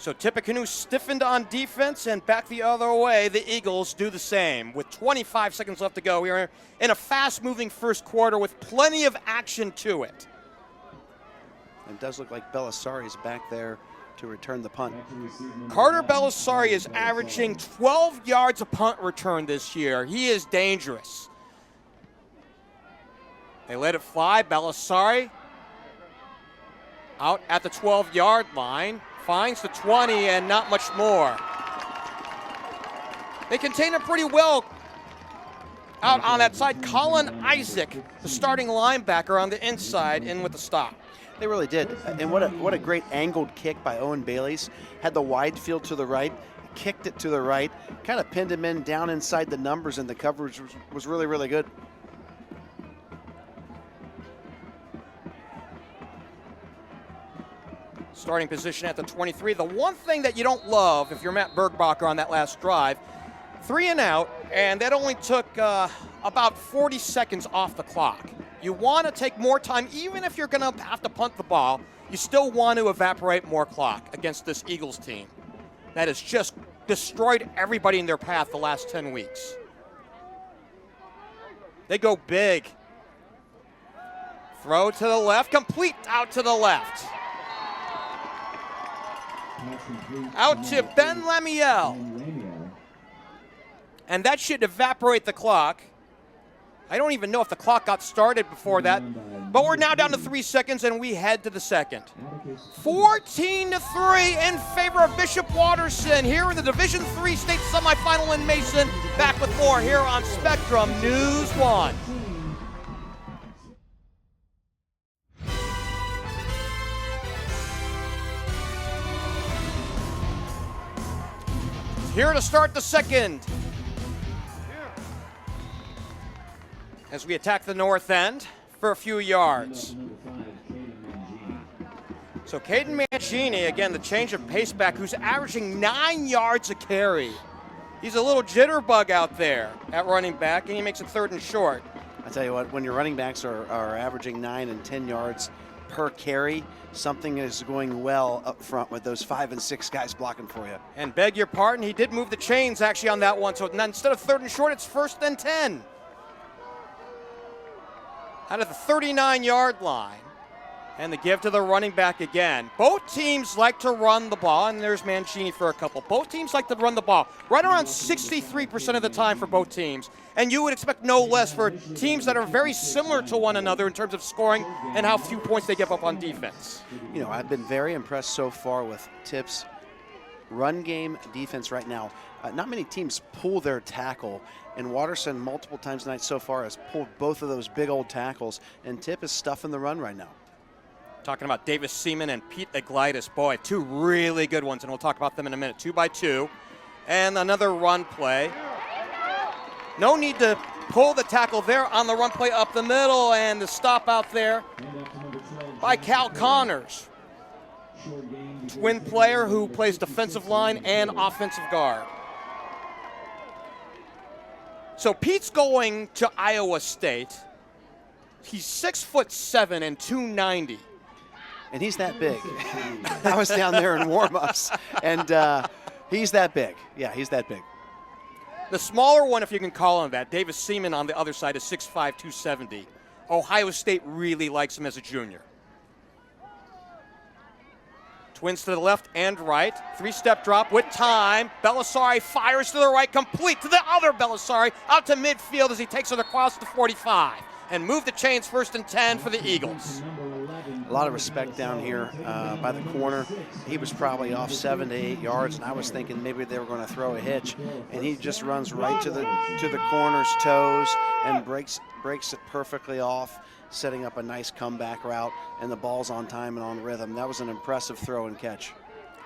Speaker 1: So Tippecanoe stiffened on defense, and back the other way, the Eagles do the same. With 25 seconds left to go, we are in a fast-moving first quarter with plenty of action to it.
Speaker 2: It does look like Bellisari is back there to return the punt.
Speaker 1: Carter Bellisari is averaging 12 yards a punt return this year. He is dangerous. They let it fly. Bellisari out at the 12-yard line. Finds the 20 and not much more. They contain it pretty well out on that side. Colin Isaac, the starting linebacker, on the inside, in with the stop.
Speaker 2: They really did. And what a great angled kick by Owen Bailey's. Had the wide field to the right, kicked it to the right, kind of pinned him in down inside the numbers, and the coverage was really, really good.
Speaker 1: Starting position at the 23. The one thing that you don't love if you're Matt Bergbacher on that last drive, 3 and out, and that only took about 40 seconds off the clock. You want to take more time, even if you're going to have to punt the ball, you still want to evaporate more clock against this Eagles team that has just destroyed everybody in their path the last 10 weeks. They go big. Throw to the left, complete out to the left. Out to Ben Lamiel. And that should evaporate the clock. I don't even know if the clock got started before that. But we're now down to 3 seconds, and we head to the second. 14-3 in favor of Bishop Watterson here in the Division III state semifinal in Mason. Back with more here on Spectrum News 1. Here to start the second. As we attack the north end for a few yards. So Caden Mancini, again, the change of pace back, who's averaging 9 yards a carry. He's a little jitterbug out there at running back, and he makes it 3rd and short.
Speaker 2: I tell you what, when your running backs are averaging 9 and 10 yards per carry, something is going well up front with those 5 and 6 guys blocking for you.
Speaker 1: And beg your pardon, he did move the chains actually on that one. So instead of 3rd and short, it's 1st and 10. Out of the 39-yard line. And the give to the running back again. Both teams like to run the ball, and there's Mancini for a couple. Both teams like to run the ball right around 63% of the time for both teams. And you would expect no less for teams that are very similar to one another in terms of scoring and how few points they give up on defense.
Speaker 2: You know, I've been very impressed so far with Tipp's run game defense right now. Not many teams pull their tackle, and Watterson multiple times tonight so far has pulled both of those big old tackles, and Tipp is stuffing the run right now.
Speaker 1: Talking about Davis Seaman and Pete Aglaitis. Boy, 2 really good ones, and we'll talk about them in a minute. 2x2. And another run play. No need to pull the tackle there on the run play up the middle, and the stop out there by Cal Connors. Twin player who plays defensive line and offensive guard. So Pete's going to Iowa State. He's 6'7" and 290.
Speaker 2: And he's that big. I was down there in warm-ups, and he's that big. Yeah, he's that big.
Speaker 1: The smaller one, if you can call him that, Davis Seaman on the other side is 6'5", 270. Ohio State really likes him as a junior. Twins to the left and right. 3-step drop with time. Bellisari fires to the right, complete to the other Bellisari, out to midfield as he takes it across the 45. And move the chains 1st and 10 for the Eagles.
Speaker 2: A lot of respect down here by the corner. He was probably off 7 to 8 yards, and I was thinking maybe they were going to throw a hitch. And he just runs right to the corner's toes and breaks it perfectly off, setting up a nice comeback route, and the ball's on time and on rhythm. That was an impressive throw and catch.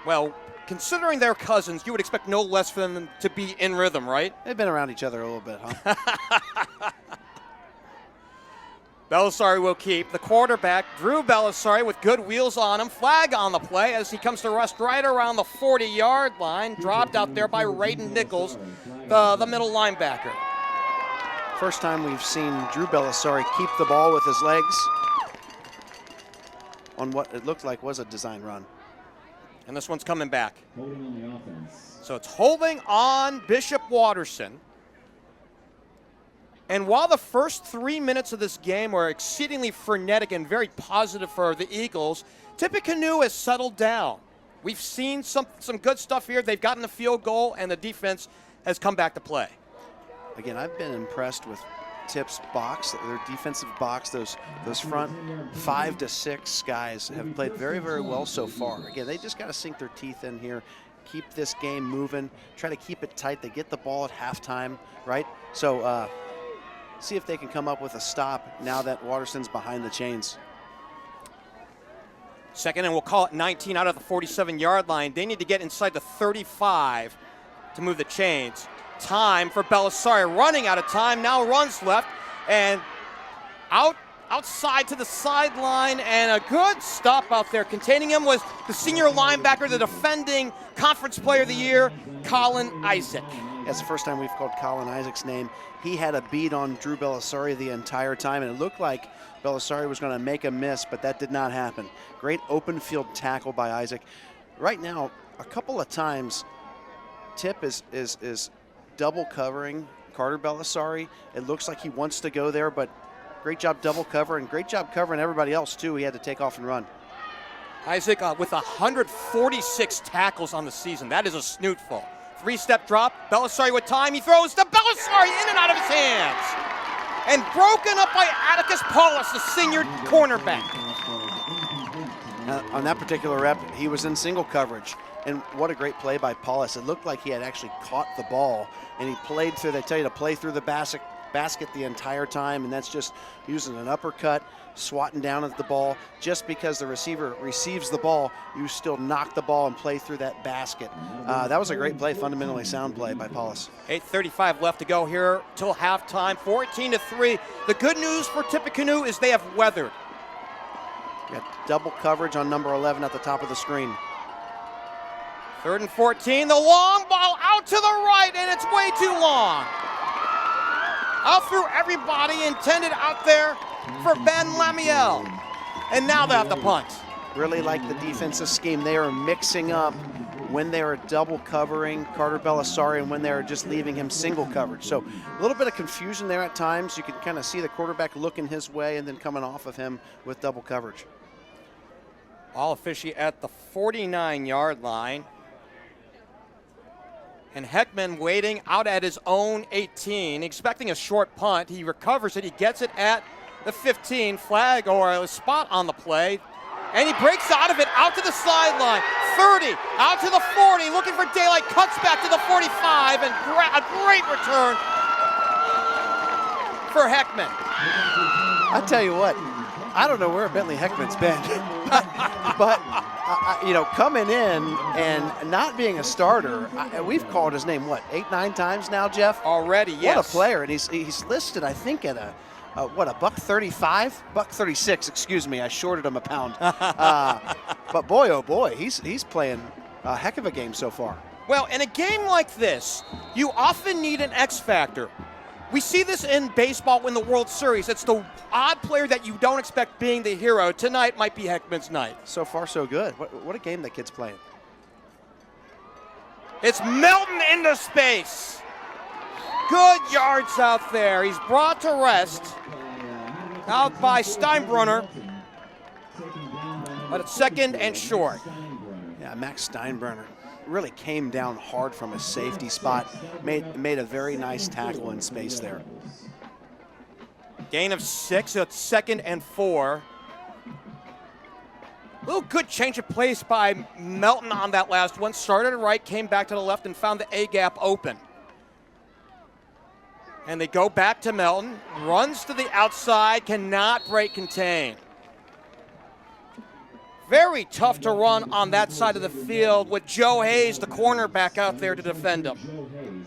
Speaker 1: Well, considering they're cousins, you would expect no less for them to be in rhythm, right?
Speaker 2: They've been around each other a little bit, huh?
Speaker 1: Bellisari will keep. The quarterback, Drew Bellisari, with good wheels on him. Flag on the play as he comes to rest right around the 40-yard line. Dropped out there by Raiden Nichols, the middle linebacker.
Speaker 2: First time we've seen Drew Bellisari keep the ball with his legs on what it looked like was a design run.
Speaker 1: And this one's coming back.
Speaker 3: Holding on the offense.
Speaker 1: So it's holding on Bishop Watterson. And while the first 3 minutes of this game were exceedingly frenetic and very positive for the Eagles, Tippecanoe has settled down. We've seen some good stuff here. They've gotten the field goal, and the defense has come back to play.
Speaker 2: Again, I've been impressed with Tip's box, their defensive box. Those front 5 to 6 guys have played very, very well so far. Again, they just got to sink their teeth in here, keep this game moving, try to keep it tight. They get the ball at halftime, right? So see if they can come up with a stop now that Watterson's behind the chains.
Speaker 1: Second, and we'll call it 19 out of the 47-yard line. They need to get inside the 35 to move the chains. Time for Bellisari, running out of time, now runs left, and outside to the sideline, and a good stop out there. Containing him was the senior linebacker, the defending Conference Player of the Year, Colin Isaac.
Speaker 2: That's the first time we've called Colin Isaac's name. He had a beat on Drew Bellisari the entire time, and it looked like Bellisari was going to make a miss, but that did not happen. Great open field tackle by Isaac. Right now, a couple of times, Tip is double covering Carter Bellisari. It looks like he wants to go there, but great job double cover, and great job covering everybody else, too. He had to take off and run.
Speaker 1: Isaac with 146 tackles on the season. That is a snootful. 3-step drop, Bellisari with time, he throws to Bellisari, in and out of his hands. And broken up by Atticus Paulus, the senior cornerback.
Speaker 2: On that particular rep, he was in single coverage. And what a great play by Paulus. It looked like he had actually caught the ball, and he played through, they tell you to play through the basket the entire time, and that's just using an uppercut, swatting down at the ball. Just because the receiver receives the ball, you still knock the ball and play through that basket. That was a great play, fundamentally sound play by Paulus.
Speaker 1: 8:35 left to go here till halftime, 14-3. The good news for Tippecanoe is they have weathered.
Speaker 2: Got double coverage on number 11 at the top of the screen.
Speaker 1: 3rd and 14, the long ball out to the right, and it's way too long. Out through everybody, intended out there for Ben Lamiel. And now they have to punt.
Speaker 2: Really like the defensive scheme. They are mixing up when they are double covering Carter Bellisari and when they are just leaving him single coverage. So a little bit of confusion there at times. You can kind of see the quarterback looking his way and then coming off of him with double coverage.
Speaker 1: Ball officially at the 49-yard line. And Heckman waiting out at his own 18, expecting a short punt. He recovers it. He gets it at the 15, flag or a spot on the play. And he breaks out of it, out to the sideline. 30, out to the 40, looking for daylight, cuts back to the 45, and a great return for Heckman.
Speaker 2: I tell you what, I don't know where Bentley Heckman's been, but you know, coming in and not being a starter, we've called his name, what, 8-9 times now, Jeff?
Speaker 1: Already, yes.
Speaker 2: What a player, and he's listed, I think, at a $135, $136, excuse me, I shorted him a pound. But boy, oh boy, he's playing a heck of a game so far.
Speaker 1: Well, in a game like this, you often need an X factor. We see this in baseball in the World Series. It's the odd player that you don't expect being the hero. Tonight might be Heckman's night.
Speaker 2: So far, so good. What a game that kid's playing.
Speaker 1: It's Melton into space. Good yards out there. He's brought to rest out by Steinbrunner, but it's 2nd and short.
Speaker 2: Yeah, Max Steinbrunner really came down hard from a safety spot, made a very nice tackle in space there.
Speaker 1: Gain of 6, so it's 2nd and 4. A little good change of pace by Melton on that last one. Started right, came back to the left, and found the A-gap open. And they go back to Melton, runs to the outside, cannot break contain. Very tough to run on that side of the field with Joe Hayes, the cornerback, out there to defend him.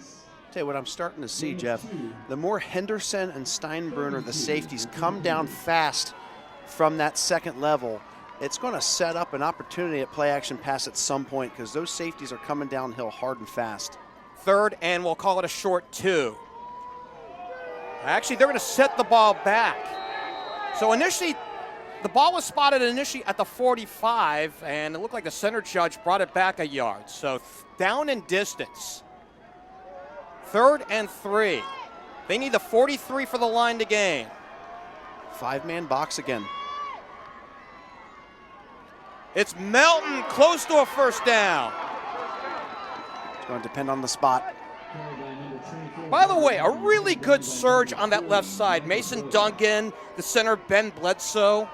Speaker 2: Tell you what I'm starting to see, Jeff, the more Henderson and Steinbrunner, the safeties, come down fast from that second level, it's going to set up an opportunity at play action pass at some point because those safeties are coming downhill hard and fast.
Speaker 1: 3rd, and we'll call it a short 2. Actually, they're going to set the ball back. So initially, the ball was spotted initially at the 45, and it looked like the center judge brought it back a yard. So down in distance. 3rd and 3. They need the 43 for the line to gain.
Speaker 2: 5-man box again.
Speaker 1: It's Melton close to a first down.
Speaker 2: It's going to depend on the spot.
Speaker 1: By the way, a really good surge on that left side. Mason Duncan, the center, Ben Bledsoe.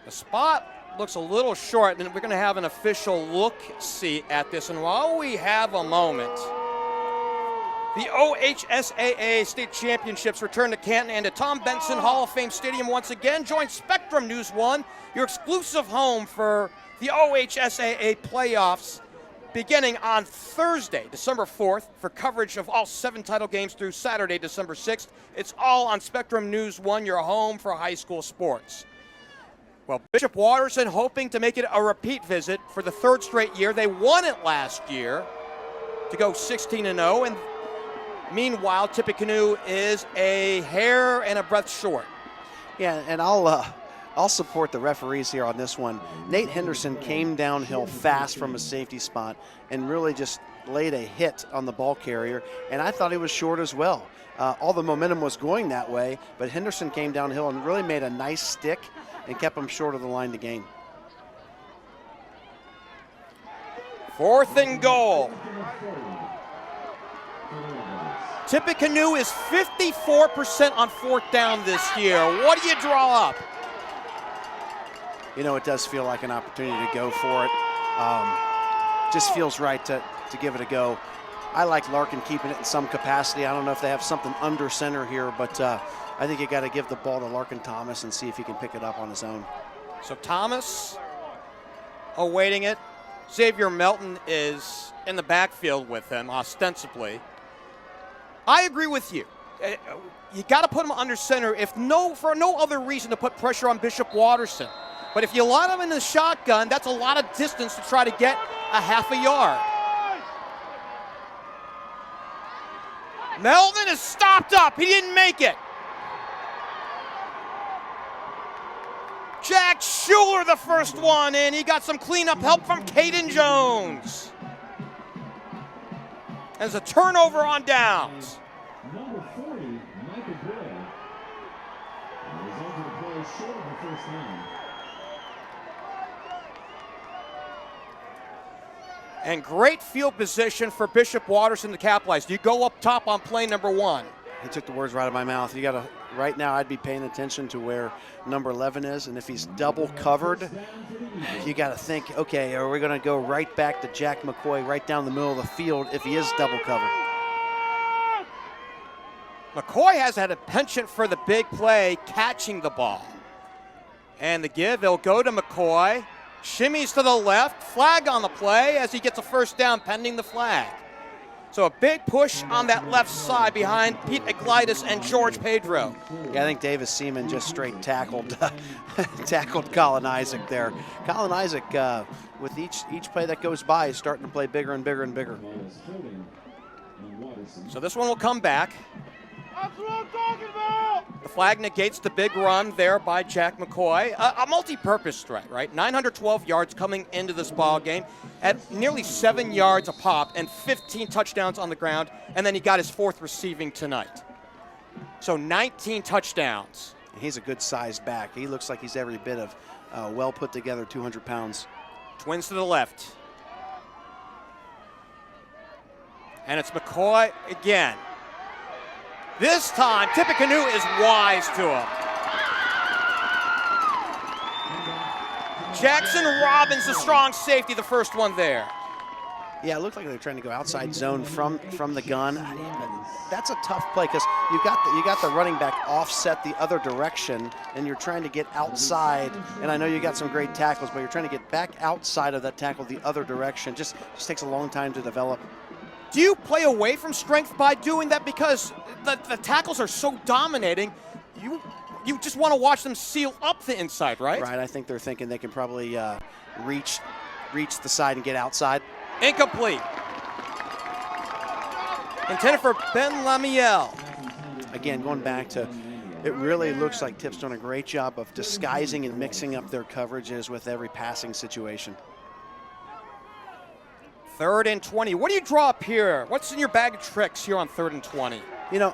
Speaker 1: The spot looks a little short, and we're going to have an official look-see at this. And while we have a moment, the OHSAA State Championships return to Canton and to Tom Benson Hall of Fame Stadium once again. Join Spectrum News 1, your exclusive home for the OHSAA playoffs, beginning on Thursday, December 4th, for coverage of all 7 title games through Saturday, December 6th. It's all on Spectrum News 1, your home for high school sports. Well, Bishop Watterson hoping to make it a repeat visit for the 3rd straight year. They won it last year to go 16-0, and meanwhile, Tippecanoe is a hair and a breath short.
Speaker 2: Yeah, and I'll support the referees here on this one. Nate Henderson came downhill fast from a safety spot and really just laid a hit on the ball carrier, and I thought he was short as well. All the momentum was going that way, but Henderson came downhill and really made a nice stick and kept him short of the line to gain.
Speaker 1: 4th and goal. Tippecanoe is 54% on 4th down this year. What do you draw up?
Speaker 2: You know, it does feel like an opportunity to go for it. Just feels right to give it a go. I like Larkin keeping it in some capacity. I don't know if they have something under center here, but I think you got to give the ball to Larkin Thomas and see if he can pick it up on his own.
Speaker 1: So Thomas awaiting it. Xavier Melton is in the backfield with him, ostensibly. I agree with you. You got to put him under center for no other reason to put pressure on Bishop Watterson. But if you line him in the shotgun, that's a lot of distance to try to get a half a yard. Melton is stopped up. He didn't make it. Jack Schuler, the first one, and he got some cleanup help from Caden Jones. There's a turnover on downs.
Speaker 3: Number 40, Michael Gray. And he's into the play short of the first down.
Speaker 1: And great field position for Bishop Watterson to capitalize. You go up top on play number 1.
Speaker 2: He took the words right out of my mouth. You got to, right now, I'd be paying attention to where number 11 is, and if he's double covered, you got to think, okay, are we going to go right back to Jack McCoy right down the middle of the field if he is double covered?
Speaker 1: McCoy has had a penchant for the big play, catching the ball. And the give, they'll go to McCoy. Shimmies to the left, flag on the play as he gets a first down pending the flag. So a big push on that left side behind Pete Iglesias and George Pedro.
Speaker 2: Yeah, I think Davis Seaman just straight tackled tackled Colin Isaac there. Colin Isaac, with each play that goes by, is starting to play bigger and bigger and bigger.
Speaker 1: So this one will come back. That's what I'm talking about. The flag negates the big run there by Jack McCoy. A multi-purpose threat, right? 912 yards coming into this ball game at nearly 7 yards a pop and 15 touchdowns on the ground. And then he got his 4th receiving tonight. So 19 touchdowns.
Speaker 2: He's a good sized back. He looks like he's every bit of well put together, 200 pounds.
Speaker 1: Twins to the left. And it's McCoy again. This time, Tippecanoe is wise to him. Jackson Robbins, the strong safety, the first one there.
Speaker 2: Yeah, it looked like they're trying to go outside zone from the gun. That's a tough play because you got the running back offset the other direction, and you're trying to get outside. And I know you got some great tackles, but you're trying to get back outside of that tackle the other direction. Just takes a long time to develop.
Speaker 1: Do you play away from strength by doing that because the tackles are so dominating? You just want to watch them seal up the inside, right?
Speaker 2: Right. I think they're thinking they can probably reach the side and get outside.
Speaker 1: Incomplete. Intended for Ben Lamiel.
Speaker 2: again, going back to, it really looks like Tip's doing a great job of disguising and mixing up their coverages with every passing situation.
Speaker 1: 3rd and 20. What do you draw up here? What's in your bag of tricks here on 3rd and 20?
Speaker 2: You know,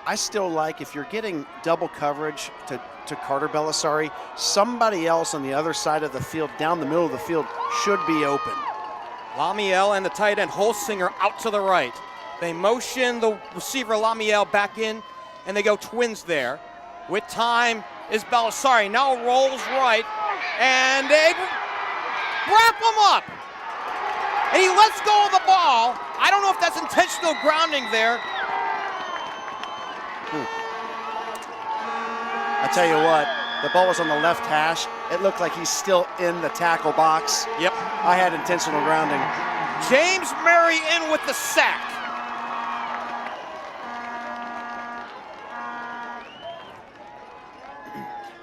Speaker 2: I still like, if you're getting double coverage to Carter Bellisari, somebody else on the other side of the field, down the middle of the field, should be open.
Speaker 1: Lamiel and the tight end Holsinger out to the right. They motion the receiver Lamiel back in, and they go twins there. With time is Bellisari. Now rolls right, and they wrap him up. And he lets go of the ball. I don't know if that's intentional grounding there.
Speaker 2: I tell you what, the ball was on the left hash. It looked like he's still in the tackle box.
Speaker 1: Yep.
Speaker 2: I had intentional grounding.
Speaker 1: James Murray in with the sack.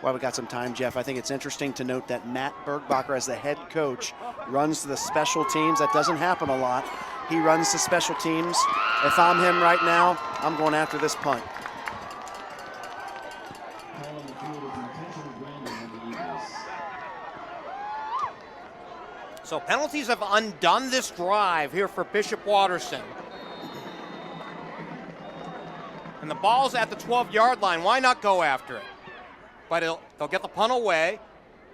Speaker 2: While we got some time, Jeff, I think it's interesting to note that Matt Bergbacher, as the head coach, runs the special teams. That doesn't happen a lot. He runs the special teams. If I'm him right now, I'm going after this punt.
Speaker 1: So penalties have undone this drive here for Bishop Watterson. And the ball's at the 12-yard line. Why not go after it? But they'll get the punt away.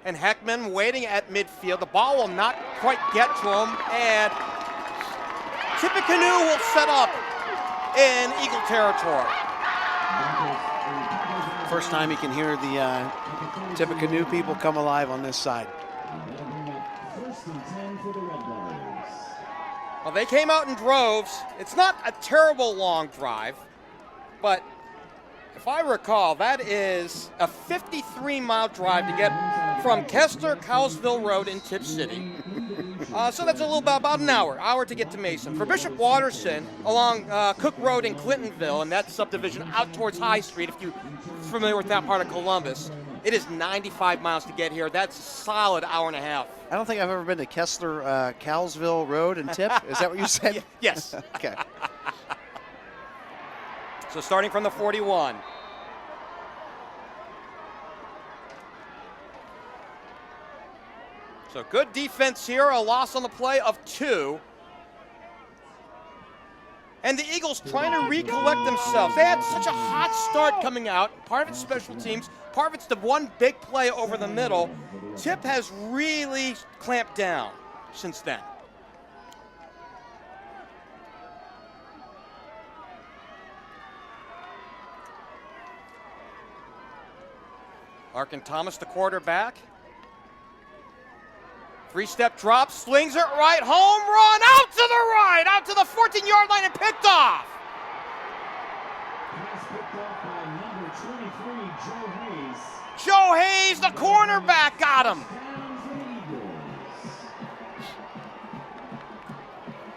Speaker 1: And Heckman waiting at midfield. The ball will not quite get to him. And Tippecanoe will set up in Eagle territory.
Speaker 2: First time you can hear the Tippecanoe people come alive on this side.
Speaker 1: Well, they came out in droves. It's not a terrible long drive, but if I recall, that is a 53-mile drive to get from Kessler-Cowsville Road in Tip City. So that's about an hour to get to Mason. For Bishop Watterson, along Cook Road in Clintonville, and that subdivision out towards High Street, if you're familiar with that part of Columbus, it is 95 miles to get here. That's a solid hour and a half.
Speaker 2: I don't think I've ever been to Kessler-Cowsville Road and Tip. Is that what you said?
Speaker 1: Yes.
Speaker 2: Okay.
Speaker 1: So starting from the 41. So good defense here, a loss on the play of 2. And the Eagles trying to recollect themselves. They had such a hot start coming out. Part of it's special teams, part of it's the one big play over the middle. Tip has really clamped down since then. Larkin Thomas, the quarterback. 3-step drop, slings it right, home run, out to the right, out to the 14-yard line and picked off.
Speaker 3: Pass picked off by number 23, Joe Hayes.
Speaker 1: Joe Hayes, the cornerback, got him.
Speaker 3: Down for the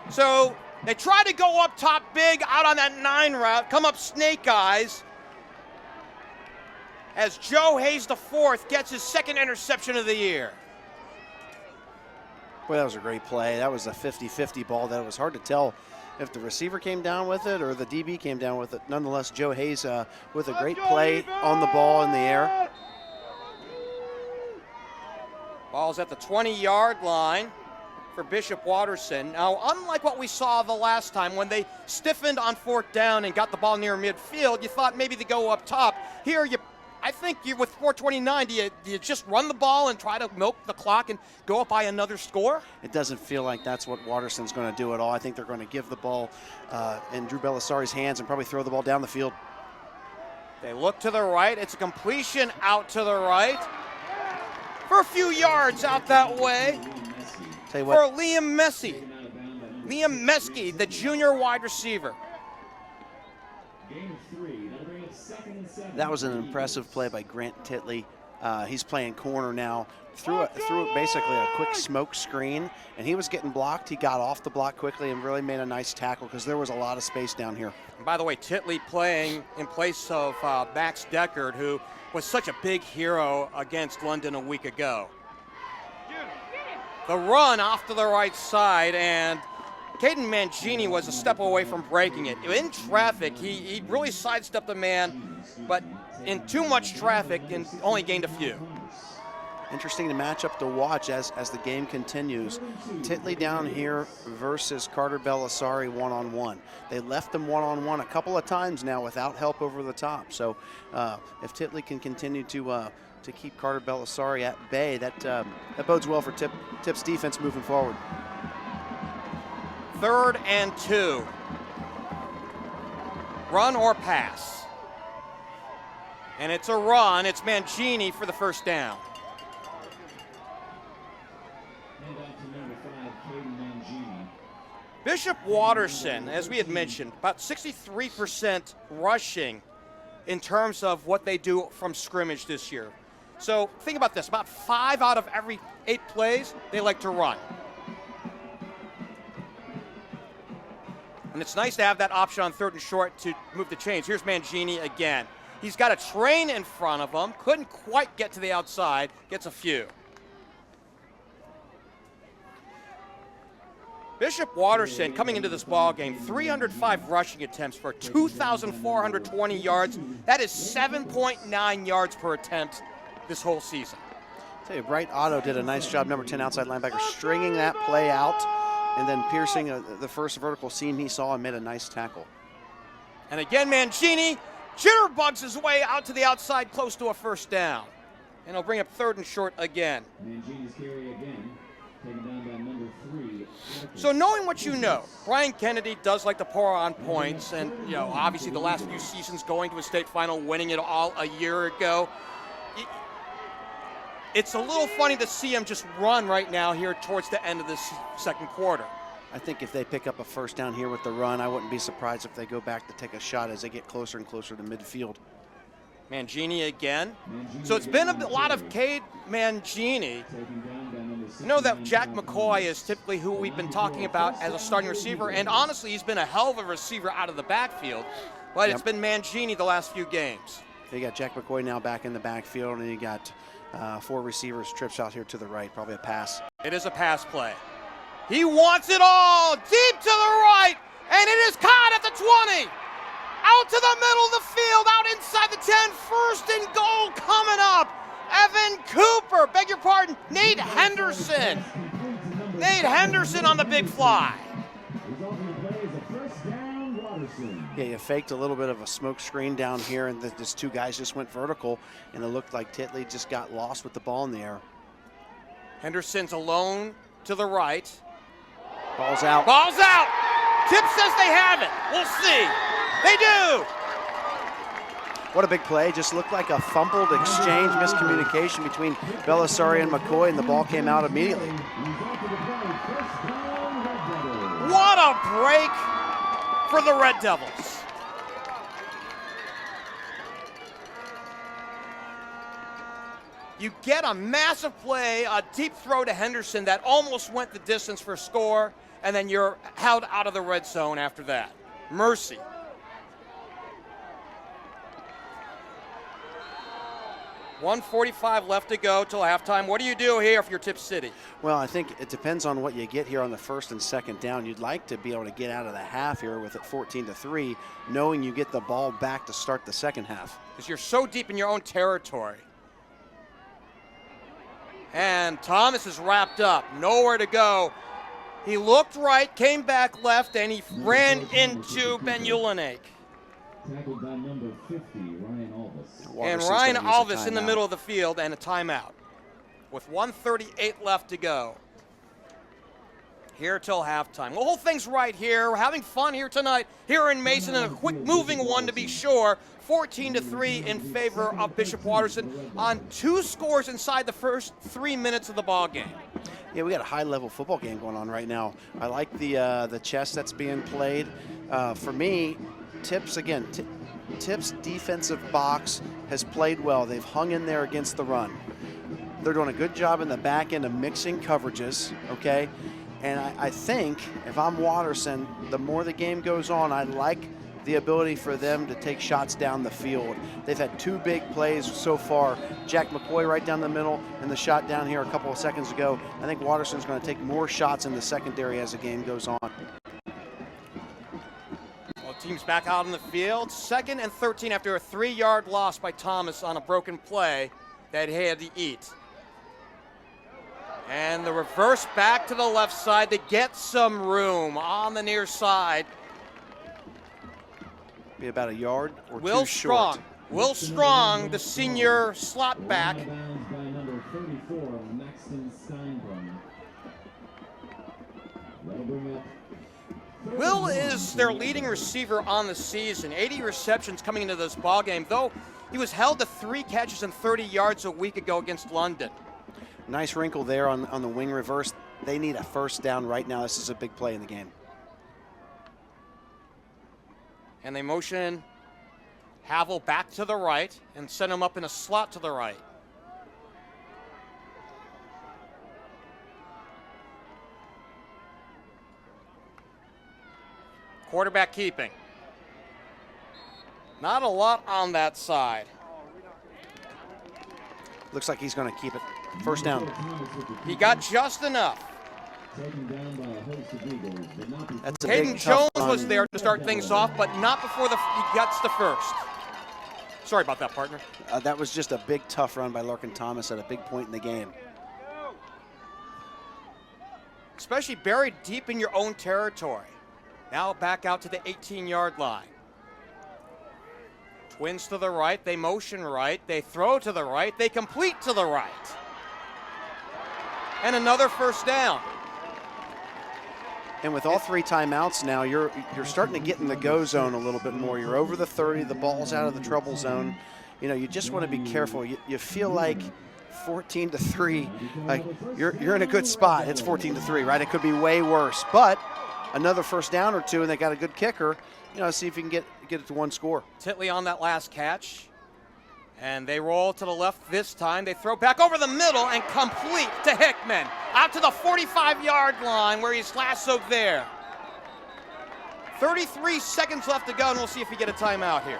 Speaker 3: Eagles.
Speaker 1: So they try to go up top big out on that 9 route, come up snake eyes, as Joe Hayes, the 4th, gets his 2nd interception of the year.
Speaker 2: Boy, that was a great play. That was a 50-50 ball that it was hard to tell if the receiver came down with it or the DB came down with it. Nonetheless, Joe Hayes with a great play on the ball in the air.
Speaker 1: Ball's at the 20-yard line for Bishop Watterson. Now, unlike what we saw the last time when they stiffened on 4th down and got the ball near midfield, you thought maybe they go up top. Here, I think with 4:29, do you just run the ball and try to milk the clock and go up by another score?
Speaker 2: It doesn't feel like that's what Watterson's going to do at all. I think they're going to give the ball in Drew Bellisari's hands and probably throw the ball down the field.
Speaker 1: They look to the right. It's a completion out to the right for a few yards out that way
Speaker 2: Tell you
Speaker 1: for
Speaker 2: what,
Speaker 1: Liam Meskey, the junior wide receiver.
Speaker 3: Game of 3. That'll bring it 2nd and 7.
Speaker 2: that was an impressive play by Grant Titley. He's playing corner now. Threw basically a quick smoke screen, and he was getting blocked. He got off the block quickly and really made a nice tackle because there was a lot of space down here.
Speaker 1: And by the way, Titley playing in place of Max Deckard, who was such a big hero against London a week ago. The run off to the right side, and Caden Mangini was a step away from breaking it. In traffic, he really sidestepped the man, but in too much traffic and only gained a few.
Speaker 2: Interesting to match up to watch as the game continues. Titley down here versus Carter Bellisari one-on-one. They left them one-on-one a couple of times now without help over the top. So if Titley can continue to keep Carter Bellisari at bay, that bodes well for Tip's defense moving forward.
Speaker 1: 3rd and 2. Run or pass. And it's a run. It's Mangini for the first down.
Speaker 3: And off to number 5, Caden Mangini.
Speaker 1: Bishop Watterson, as we had mentioned, about 63% rushing in terms of what they do from scrimmage this year. So think about this, about 5 out of every 8 plays, they like to run. And it's nice to have that option on 3rd and short to move the chains. Here's Mangini again. He's got a train in front of him, couldn't quite get to the outside, gets a few. Bishop Watterson coming into this ball game, 305 rushing attempts for 2,420 yards. That is 7.9 yards per attempt this whole season.
Speaker 2: I'll tell you, Bright Otto did a nice job, number 10 outside linebacker, stringing that play out and then piercing the first vertical seam he saw and made a nice tackle.
Speaker 1: And again, Mangini jitterbugs his way out to the outside, close to a first down. And he'll bring up 3rd and short again.
Speaker 3: Mangini's carry again, taken down by number 3.
Speaker 1: So knowing what you know, Brian Kennedy does like to pour on points, and obviously the last few seasons going to a state final, winning it all a year ago. It's a little funny to see him just run right now here towards the end of this second quarter.
Speaker 2: I think if they pick up a first down here with the run, I wouldn't be surprised if they go back to take a shot as they get closer and closer to midfield.
Speaker 1: Mangini again. So it's been a lot of Cade Mangini. You know that Jack McCoy is typically who we've been talking about as a starting receiver, and honestly, he's been a hell of a receiver out of the backfield, but It's been Mangini the last few games.
Speaker 2: You got Jack McCoy now back in the backfield, and you got 4 receivers, trips out here to the right, probably a pass.
Speaker 1: It is a pass play. He wants it all, deep to the right, and it is caught at the 20. Out to the middle of the field, out inside the 10, 1st and goal coming up. Evan Cooper, beg your pardon, Nate Henderson. Nate Henderson on the big fly.
Speaker 2: Yeah, you faked a little bit of a smoke screen down here, and these 2 guys just went vertical, and it looked like Titley just got lost with the ball in the air.
Speaker 1: Henderson's alone to the right.
Speaker 2: Ball's out.
Speaker 1: Ball's out. Tip says they have it. We'll see. They do.
Speaker 2: What a big play. Just looked like a fumbled exchange, miscommunication between Bellisari and McCoy, and the ball came out immediately.
Speaker 1: What a break for the Red Devils. You get a massive play, a deep throw to Henderson that almost went the distance for a score, and then you're held out of the red zone after that. Mercy. $1:45 left to go till halftime. What do you do here if you're Tip City?
Speaker 2: Well, I think it depends on what you get here on the 1st and 2nd down. You'd like to be able to get out of the half here with it 14-3, knowing you get the ball back to start the second half.
Speaker 1: Because you're so deep in your own territory. And Thomas is wrapped up, nowhere to go. He looked right, came back left, and he ran into Ben Ulenek.
Speaker 3: Tackled by number 50, Ryan Alvis.
Speaker 1: And Ryan Alvis in the middle of the field and a timeout. With 1:38 left to go. Here till halftime. The whole thing's right here. We're having fun here tonight, here in Mason, and a quick moving one to be sure. 14-3 in favor of Bishop Watterson on 2 scores inside the first 3 minutes of the ball game.
Speaker 2: Yeah, we got a high-level football game going on right now. I like the chess that's being played. For me, Tip's defensive box has played well. They've hung in there against the run. They're doing a good job in the back end of mixing coverages, okay? And I think if I'm Watterson, the more the game goes on, I like the ability for them to take shots down the field. They've had 2 big plays so far. Jack McCoy right down the middle and the shot down here a couple of seconds ago. I think Watterson's going to take more shots in the secondary as the game goes on.
Speaker 1: Team's back out on the field. 2nd and 13 after a 3-yard loss by Thomas on a broken play that he had to eat. And the reverse back to the left side to get some room on the near side.
Speaker 2: Be about a yard or
Speaker 1: Will
Speaker 2: two short.
Speaker 1: Strong. Will Strong, the senior slot back.
Speaker 3: Out of bounds by number 34, Maxton Steinbrenner. That'll bring up
Speaker 1: Will is their leading receiver on the season. 80 receptions coming into this ballgame, though he was held to 3 catches and 30 yards a week ago against London.
Speaker 2: Nice wrinkle there on the wing reverse. They need a first down right now. This is a big play in the game.
Speaker 1: And they motion Havel back to the right and send him up in a slot to the right. Quarterback keeping. Not a lot on that side.
Speaker 2: Looks like he's going to keep it. First down.
Speaker 1: He got just enough.
Speaker 3: taken down by a host of Eagles, but not before.
Speaker 2: That's a
Speaker 1: Hayden
Speaker 2: big, tough
Speaker 1: Jones was
Speaker 2: run.
Speaker 1: there to start things off, but not before he gets the first. Sorry about that, partner.
Speaker 2: That was just a big, tough run by Larkin Thomas at a big point in the game.
Speaker 1: Especially buried deep in your own territory. Now back out to the 18-yard line. Twins to the right, they motion right, they throw to the right, they complete to the right. And another first down.
Speaker 2: And with all three timeouts now, you're starting to get in the go zone a little bit more. You're over the 30, the ball's out of the trouble zone. You know, you just want to be careful. You feel like 14-3, like you're in a good spot. It's 14-3, right? It could be way worse, but another first down or two, and they got a good kicker. You know, see if you can get it to one score.
Speaker 1: Titley on that last catch. And they roll to the left this time. They throw back over the middle and complete to Hickman. Out to the 45-yard line where he's lassoed there. 33 seconds left to go, and we'll see if we get a timeout here.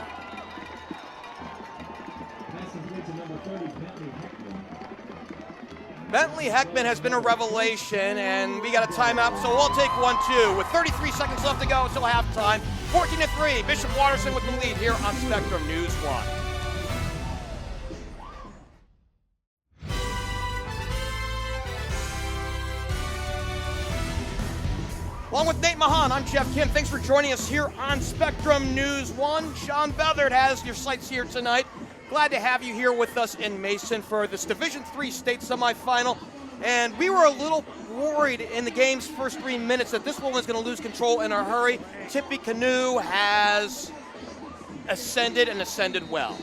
Speaker 3: Pass complete to number 30, Bentley Heckman.
Speaker 1: Bentley Heckman has been a revelation, and we got a timeout, so we'll take one, too. With 33 seconds left to go until halftime, 14-3, Bishop Watterson with the lead here on Spectrum News 1. Along with Nate Mahon, I'm Geoff Kim. Thanks for joining us here on Spectrum News 1. Sean Beathard has your sights here tonight. Glad to have you here with us in Mason for this Division III state semifinal. And we were a little worried in the game's first 3 minutes that this one was going to lose control in a hurry. Tippecanoe has ascended and ascended well.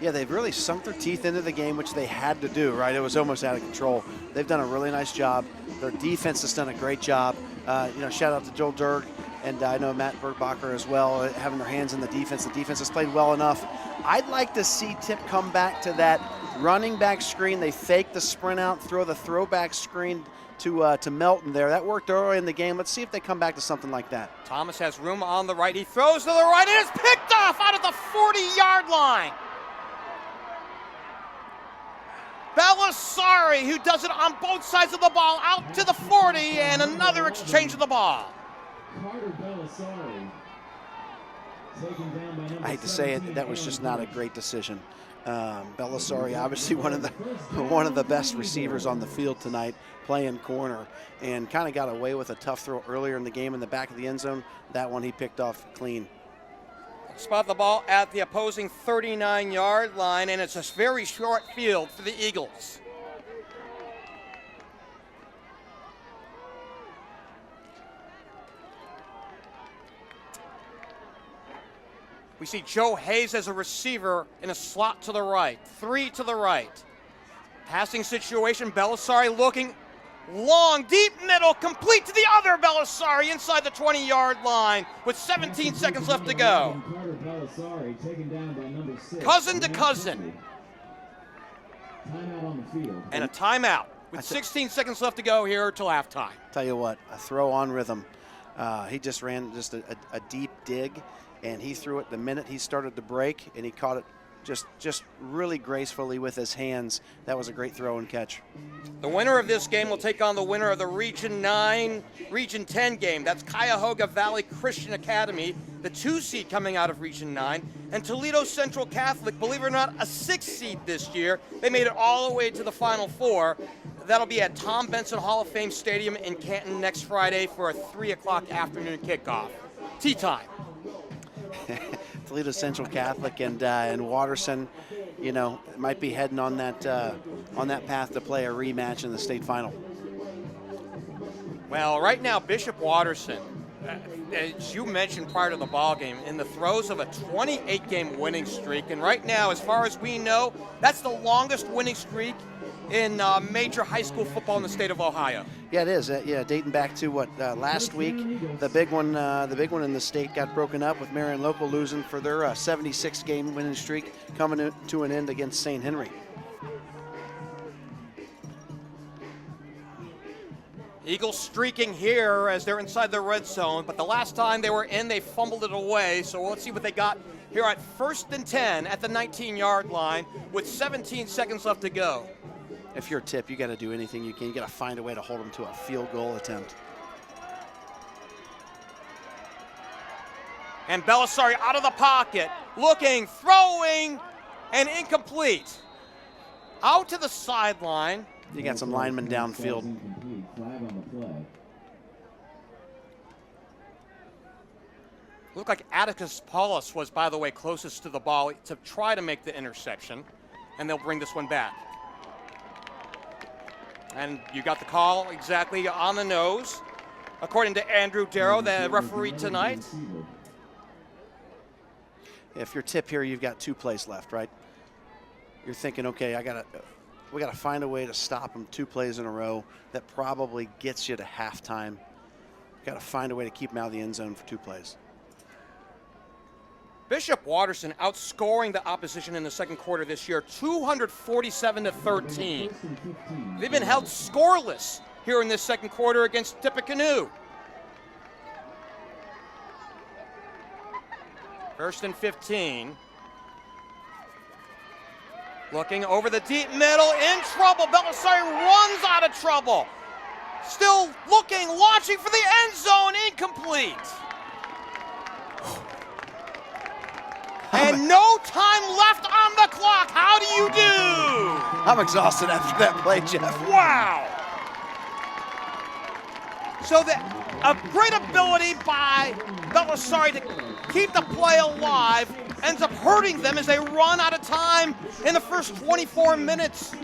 Speaker 2: Yeah, they've really sunk their teeth into the game, which they had to do, right? It was almost out of control. They've done a really nice job. Their defense has done a great job. Shout out to Joel Dirk, and I know Matt Bergbacher as well, having their hands in the defense. The defense has played well enough. I'd like to see Tip come back to that running back screen. They fake the sprint out, throw the throwback screen to Melton there. That worked early in the game. Let's see if they come back to something like that.
Speaker 1: Thomas has room on the right. He throws to the right, and it's picked off out of the 40-yard line. Bellisari, who does it on both sides of the ball, out to the 40, and another exchange of the ball.
Speaker 3: Carter Bellisari. Taken down by number
Speaker 2: I hate to say it,
Speaker 3: 17,
Speaker 2: that was just not a great decision. Bellisari, obviously one of the best receivers on the field tonight, playing corner, and kind of got away with a tough throw earlier in the game in the back of the end zone. That one he picked off clean.
Speaker 1: Spot the ball at the opposing 39-yard line, and it's a very short field for the Eagles. We see Joe Hayes as a receiver in a slot to the right, 3 to the right. Passing situation, Bellisari looking long, deep middle, complete to the other Bellisari inside the 20-yard line with 17 seconds left to go.
Speaker 3: Carter Bellisari taken down by number 6.
Speaker 1: Cousin to cousin.
Speaker 3: Timeout on the field.
Speaker 1: And a timeout with 16 seconds left to go here till halftime.
Speaker 2: Tell you what, a throw on rhythm. He just ran a deep dig, and he threw it the minute he started to break, and he caught it just really gracefully with his hands. That was a great throw and catch.
Speaker 1: The winner of this game will take on the winner of the Region 9, Region 10 game. That's Cuyahoga Valley Christian Academy, the 2 seed coming out of Region 9, and Toledo Central Catholic, believe it or not, a 6 seed this year. They made it all the way to the Final Four. That'll be at Tom Benson Hall of Fame Stadium in Canton next Friday for a 3 o'clock afternoon kickoff. Tea time.
Speaker 2: Toledo Central Catholic and Watterson, you know, might be heading on that path to play a rematch in the state final.
Speaker 1: Well, right now, Bishop Watterson, as you mentioned prior to the ball game, in the throes of a 28-game winning streak, and right now, as far as we know, that's the longest winning streak in major high school football in the state of Ohio.
Speaker 2: Yeah, it is. Yeah, dating back to last week, the big one in the state got broken up with Marion Local losing for their 76-game winning streak, coming to an end against St. Henry.
Speaker 1: Eagles streaking here as they're inside the red zone, but the last time they were in, they fumbled it away. So let's see what they got here at 1st and 10 at the 19-yard line with 17 seconds left to go.
Speaker 2: If you're a Tip, you got to do anything you can. You got to find a way to hold them to a field goal attempt.
Speaker 1: And Bellisari out of the pocket, looking, throwing, and incomplete. Out to the sideline.
Speaker 2: You got some linemen downfield.
Speaker 1: Looked like Atticus Paulus was, by the way, closest to the ball to try to make the interception, and they'll bring this one back. And you got the call exactly on the nose, according to Andrew Darrow, the referee tonight.
Speaker 2: If you're Tip here, you've got 2 plays left, right? You're thinking, okay, we got to find a way to stop them 2 plays in a row. That probably gets you to halftime. Got to find a way to keep them out of the end zone for 2 plays.
Speaker 1: Bishop Watterson outscoring the opposition in the second quarter this year, 247-13. They've been held scoreless here in this second quarter against Tippecanoe. 1st and 15. Looking over the deep middle, in trouble. Bellisari runs out of trouble. Still looking, launching for the end zone, incomplete. And no time left on the clock. How do you do?
Speaker 2: I'm exhausted after that play, Jeff.
Speaker 1: Wow. So a great ability by Bellisari to keep the play alive ends up hurting them as they run out of time in the first 24 minutes.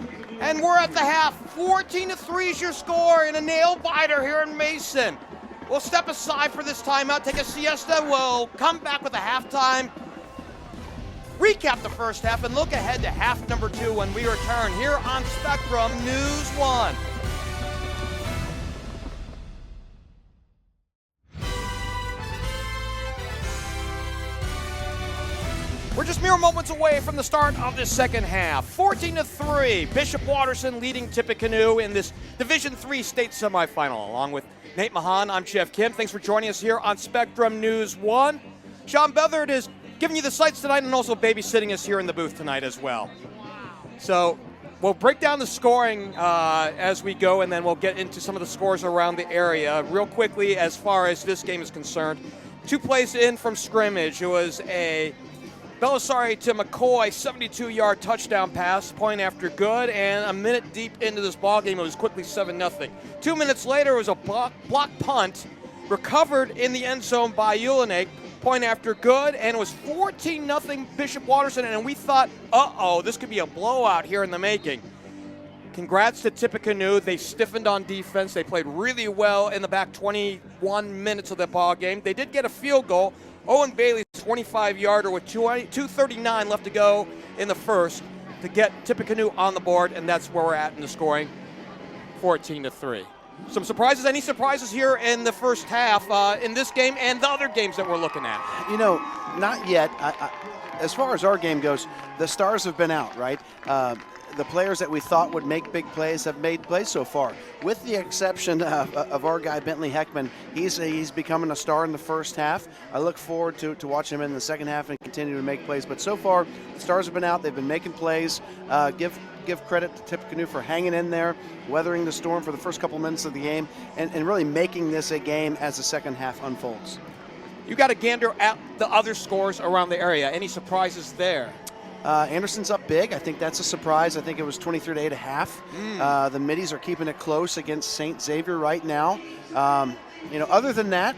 Speaker 1: And we're at the half. 14-3 is your score in a nail-biter here in Mason. We'll step aside for this timeout, take a siesta. We'll come back with a halftime, recap the first half, and look ahead to half number 2 when we return here on Spectrum News 1. We're just mere moments away from the start of the second half. 14-3, Bishop Watterson leading Tippecanoe in this Division III state semifinal. Along with Nate Mahon, I'm Geoff Kim. Thanks for joining us here on Spectrum News 1. Sean Beathard is giving you the sights tonight and also babysitting us here in the booth tonight as well. So we'll break down the scoring as we go, and then we'll get into some of the scores around the area. Real quickly, as far as this game is concerned, 2 plays in from scrimmage. It was a Bellisari to McCoy 72-yard touchdown pass, point after good, and a minute deep into this ballgame, it was quickly 7-0. 2 minutes later, it was a block punt recovered in the end zone by Ulenig, point after good, and it was 14-0 Bishop Watterson, and we thought, uh-oh, this could be a blowout here in the making. Congrats to Tippecanoe. They stiffened on defense. They played really well in the back 21 minutes of the ball game. They did get a field goal. Owen Bailey's 25-yarder with 2:39 left to go in the first to get Tippecanoe on the board, and that's where we're at in the scoring, 14-3. Some surprises? Any surprises here in the first half in this game and the other games that we're looking at?
Speaker 2: You know, not yet. As far as our game goes, the stars have been out, right? the players that we thought would make big plays have made plays so far. With the exception of our guy, Bentley Heckman, he's becoming a star in the first half. I look forward to watching him in the second half and continue to make plays. But so far, the stars have been out. They've been making plays. Give credit to Tippecanoe for hanging in there, weathering the storm for the first couple minutes of the game, and really making this a game as the second half unfolds.
Speaker 1: You got to gander at the other scores around the area. Any surprises there?
Speaker 2: Anderson's up big. I think that's a surprise. I think it was 23-8 at half. The Middies are keeping it close against St. Xavier right now. Other than that,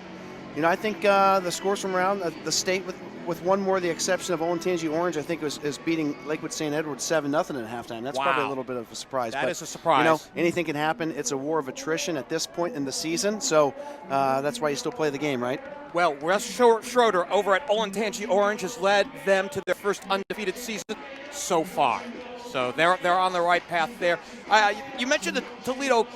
Speaker 2: I think the scores from around the state with one more, the exception of Olentangy Orange, I think is beating Lakewood St. Edward 7-0 at halftime. That's probably a little bit of a surprise.
Speaker 1: That is a surprise.
Speaker 2: Anything can happen. It's a war of attrition at this point in the season, so that's why you still play the game, right?
Speaker 1: Well, Russ Schroeder over at Olentangy Orange has led them to their first undefeated season so far. So they're on the right path there. You mentioned the Toledo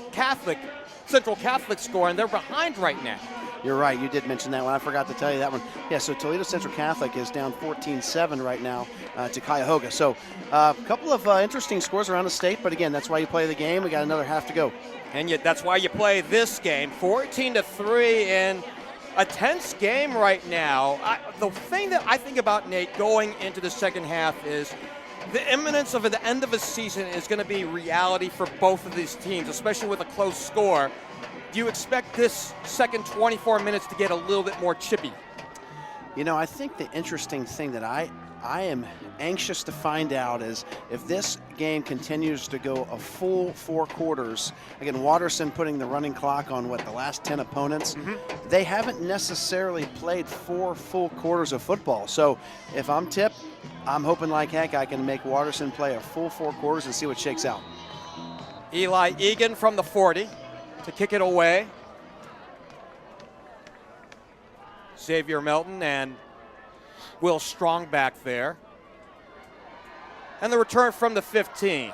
Speaker 1: Central Catholic score, and they're behind right now.
Speaker 2: You're right. You did mention that one. I forgot to tell you that one. Yeah, so Toledo Central Catholic is down 14-7 right now to Cuyahoga. So a couple of interesting scores around the state, but again, that's why you play the game. We got another half to go.
Speaker 1: And yet that's why you play this game, 14-3 in a tense game right now. The thing that I think about, Nate, going into the second half is the imminence of the end of a season is going to be reality for both of these teams, especially with a close score. Do you expect this second 24 minutes to get a little bit more chippy?
Speaker 2: I think the interesting thing that I am anxious to find out is if this game continues to go a full 4 quarters. Again, Watterson putting the running clock on the last 10 opponents. They haven't necessarily played 4 full quarters of football. So if I'm Tip, I'm hoping like heck I can make Watterson play a full 4 quarters and see what shakes out.
Speaker 1: Eli Egan from the 40 to kick it away. Xavier Melton and Will Strong back there. And the return from the 15.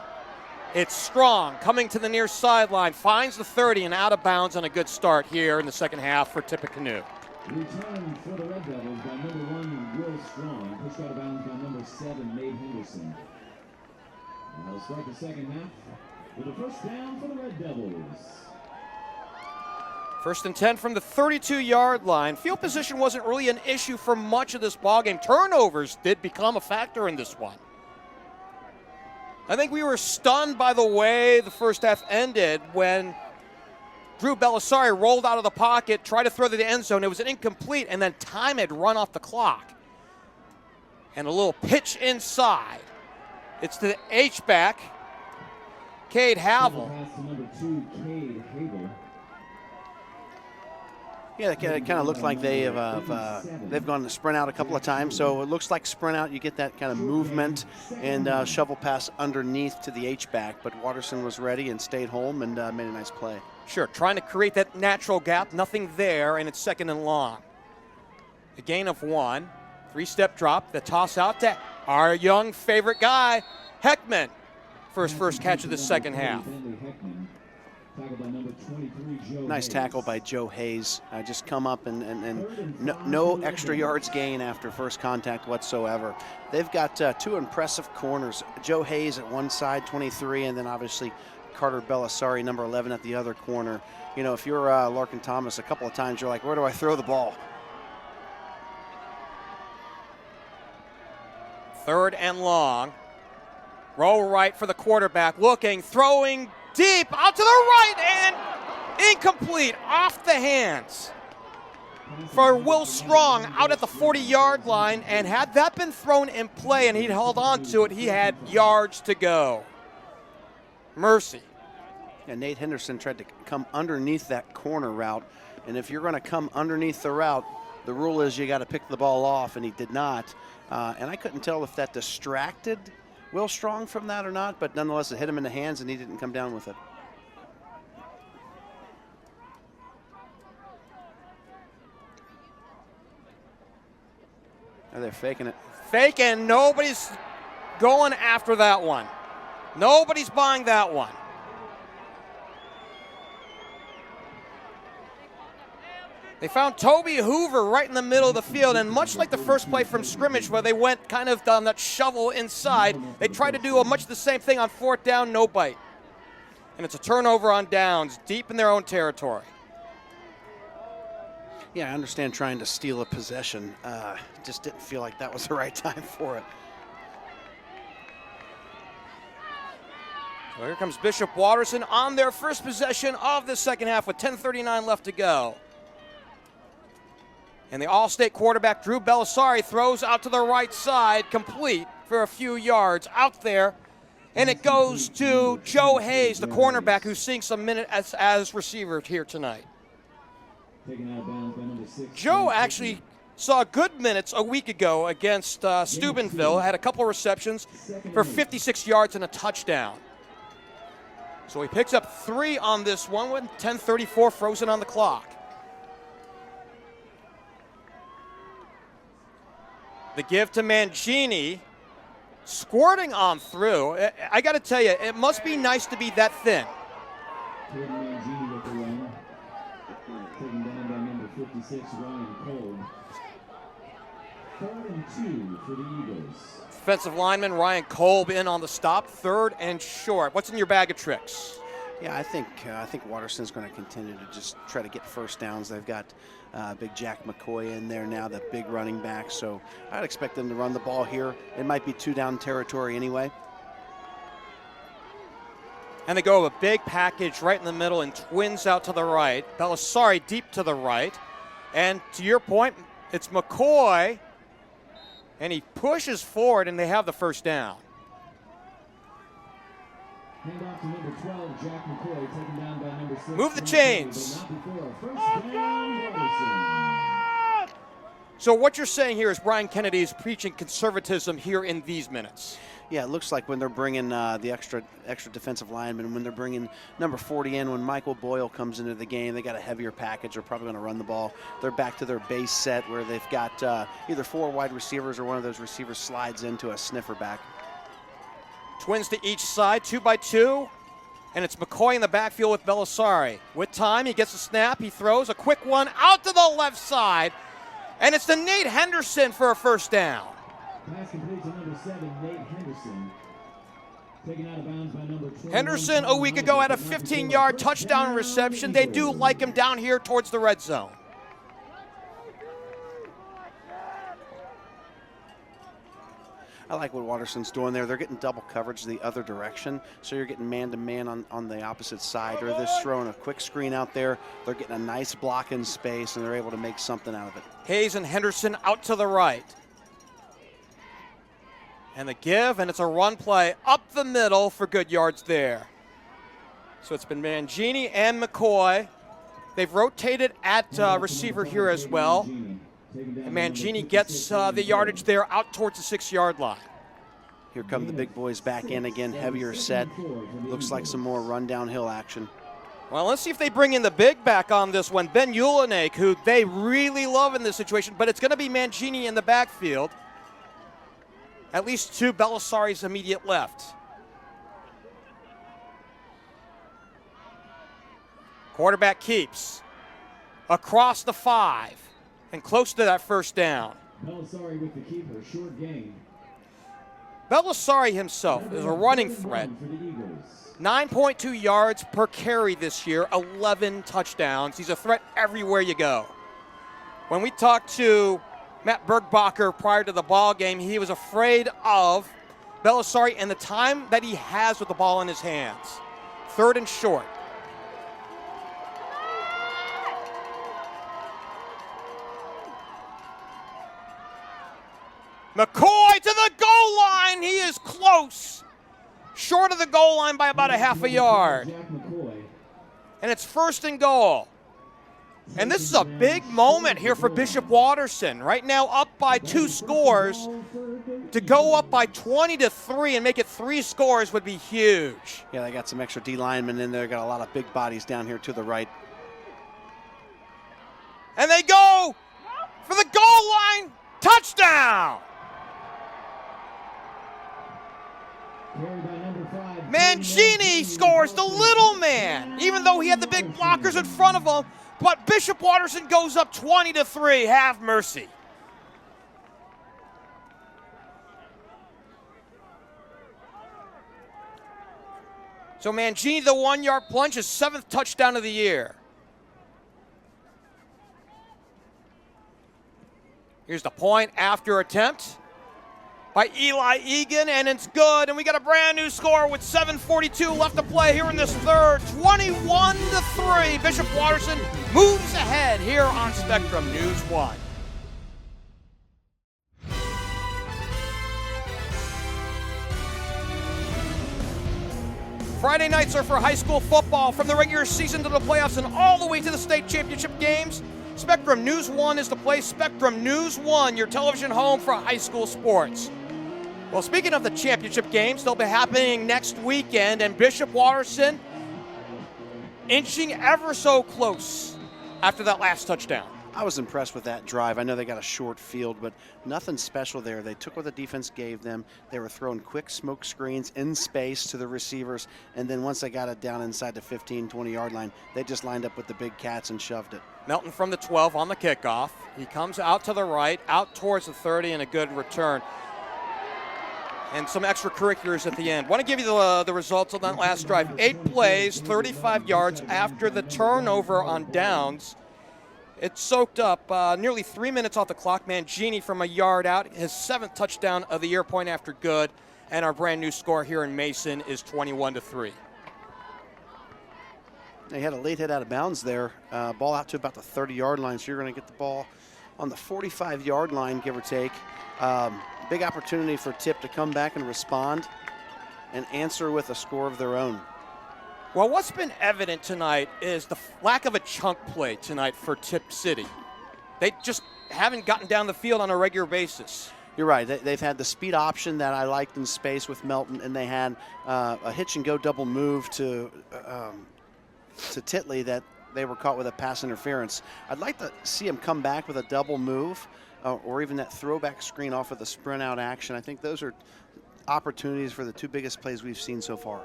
Speaker 1: It's Strong coming to the near sideline, finds the 30 and out of bounds on a good start here in the second half for Tippecanoe.
Speaker 3: Return for the Red Devils by number 1, Will Strong. Pushed out of bounds by number 7, Nate Henderson. And they'll start the second half with a first down for the Red Devils.
Speaker 1: First and 10 from the 32-yard line. Field position wasn't really an issue for much of this ballgame. Turnovers did become a factor in this one. I think we were stunned by the way the first half ended when Drew Bellisari rolled out of the pocket, tried to throw to the end zone. It was an incomplete, and then time had run off the clock. And a little pitch inside. It's to the H-back, Cade Havel.
Speaker 3: Pass to number 2, Cade Havel.
Speaker 2: Yeah, it kind of looked like they've gone to sprint out a couple of times. So it looks like sprint out, you get that kind of movement and shovel pass underneath to the H-back. But Watterson was ready and stayed home and made a nice play.
Speaker 1: Sure, trying to create that natural gap. Nothing there, and it's second and long. A gain of 1. 3-step drop. The toss out to our young favorite guy, Heckman, for his first catch of the second half.
Speaker 2: Nice tackle by Joe Hayes. Just come up and no extra yards gain after first contact whatsoever. They've got 2 impressive corners. Joe Hayes at one side, 23, and then obviously Carter Bellisari, number 11, at the other corner. If you're Larkin Thomas, a couple of times you're like, where do I throw the ball?
Speaker 1: Third and long. Roll right for the quarterback. Looking, throwing deep out to the right and incomplete off the hands for Will Strong out at the 40-yard line. And had that been thrown in play and he'd held on to it, he had yards to go. Mercy.
Speaker 2: And Nate Henderson tried to come underneath that corner route. And if you're going to come underneath the route, the rule is you got to pick the ball off, and he did not. And I couldn't tell if that distracted Will Strong from that or not, but nonetheless it hit him in the hands and he didn't come down with it. Oh, they're faking it.
Speaker 1: Faking. Nobody's going after that one. Nobody's buying that one. They found Toby Hoover right in the middle of the field, and much like the first play from scrimmage where they went kind of on that shovel inside, they tried to do much the same thing on 4th down, no bite. And it's a turnover on downs, deep in their own territory.
Speaker 2: Yeah, I understand trying to steal a possession. Just didn't feel like that was the right time for it.
Speaker 1: So here comes Bishop Watterson on their first possession of the second half with 10:39 left to go. And the All-State quarterback, Drew Bellisari, throws out to the right side, complete for a few yards out there. And it goes to Joe Hayes, the cornerback, who's seeing some minutes as receiver here tonight. Joe actually saw good minutes a week ago against Steubenville, had a couple receptions for 56 yards and a touchdown. So he picks up 3 on this one with 10:34 frozen on the clock. The give to Mangini, squirting on through. I got to tell you, it must be nice to be that thin.
Speaker 3: Mangini with the run. Taken down by number 56, Ryan Kolb. 3rd and 2 for the Eagles.
Speaker 1: Defensive lineman Ryan Kolb in on the stop, 3rd and short. What's in your bag of tricks?
Speaker 2: Yeah, I think Watterson's going to continue to just try to get first downs. They've got big Jack McCoy in there now, the big running back. So I'd expect them to run the ball here. It might be 2-down territory anyway.
Speaker 1: And they go a big package right in the middle and twins out to the right. Bellisari deep to the right. And to your point, it's McCoy. And he pushes forward, and they have the first down.
Speaker 3: Handoff to number 12, Jack McCoy, taken down by number 6.
Speaker 1: Move the chains.
Speaker 3: First down, Watterson.
Speaker 1: So what you're saying here is Brian Kennedy is preaching conservatism here in these minutes.
Speaker 2: Yeah, it looks like when they're bringing the extra defensive lineman, when they're bringing number 40 in, when Michael Boyle comes into the game, they got a heavier package. They're probably going to run the ball. They're back to their base set where they've got either 4 wide receivers or one of those receivers slides into a sniffer back.
Speaker 1: Twins to each side, 2 by 2. And it's McCoy in the backfield with Bellisari. With time, he gets a snap. He throws a quick one out to the left side. And it's to Nate Henderson for a first down.
Speaker 3: Pass complete to number 7, Nate Henderson. Taken out of bounds by number 12.
Speaker 1: Henderson a week ago had a 15-yard touchdown reception. They do like him down here towards the red zone.
Speaker 2: I like what Watterson's doing there. They're getting double coverage the other direction, so you're getting man-to-man on the opposite side. Or they're just throwing a quick screen out there. They're getting a nice block in space, and they're able to make something out of it.
Speaker 1: Hayes and Henderson out to the right. And the give, and it's a run play up the middle for good yards there. So it's been Mangini and McCoy. They've rotated at receiver here as well. And Mangini gets the yardage there out towards the 6-yard line.
Speaker 2: Here come the big boys back in again, heavier set. Looks like some more run downhill action.
Speaker 1: Well, let's see if they bring in the big back on this one, Ben Ulenik, who they really love in this situation, but it's going to be Mangini in the backfield. At least to Bellisari's immediate left. Quarterback keeps across the 5 and close to that first down.
Speaker 3: Bellisari with the keeper, short gain.
Speaker 1: Bellisari himself is a running threat. 9.2 yards per carry this year, 11 touchdowns. He's a threat everywhere you go. When we talked to Matt Bergbacher prior to the ball game, he was afraid of Bellisari and the time that he has with the ball in his hands. 3rd and short. McCoy to the goal line. He is close. Short of the goal line by about a half a yard. And it's 1st and goal. And this is a big moment here for Bishop Watterson. Right now up by 2 scores. To go up by 20-3 and make it 3 scores would be huge.
Speaker 2: Yeah, they got some extra D linemen in there. Got a lot of big bodies down here to the right.
Speaker 1: And they go for the goal line. Touchdown! Mangini scores, the little man. Even though he had the big blockers in front of him, but Bishop Watterson goes up 20-3. Have mercy. So Mangini, the 1-yard plunge, his 7th touchdown of the year. Here's the point after attempt by Eli Egan, and it's good. And we got a brand new score with 7:42 left to play here in this third. 21-3. Bishop Watterson moves ahead here on Spectrum News 1. Friday nights are for high school football, from the regular season to the playoffs and all the way to the state championship games. Spectrum News 1 is the place. Spectrum News 1, your television home for high school sports. Well, speaking of the championship games, they'll be happening next weekend, and Bishop Watterson inching ever so close after that last touchdown.
Speaker 2: I was impressed with that drive. I know they got a short field, but nothing special there. They took what the defense gave them. They were throwing quick smoke screens in space to the receivers, and then once they got it down inside the 15, 20-yard line, they just lined up with the big cats and shoved it.
Speaker 1: Melton from the 12 on the kickoff. He comes out to the right, out towards the 30, and a good return. And some extracurriculars at the end. Want to give you the results on that last drive. 8 plays, 35 yards after the turnover on downs. It soaked up nearly 3 minutes off the clock. Mangini from a yard out, his 7th touchdown of the year, point after good. And our brand new score here in Mason is 21-3.
Speaker 2: They had a late hit out of bounds there. Ball out to about the 30-yard line, so you're going to get the ball on the 45-yard line, give or take. Big opportunity for Tip to come back and respond and answer with a score of their own.
Speaker 1: Well, what's been evident tonight is the lack of a chunk play tonight for Tip City. They just haven't gotten down the field on a regular basis.
Speaker 2: You're right. They've had the speed option that I liked in space with Melton, and they had a hitch-and-go double move to Titley that they were caught with a pass interference. I'd like to see him come back with a double move or even that throwback screen off of the sprint out action. I think those are opportunities for the 2 biggest plays we've seen so far.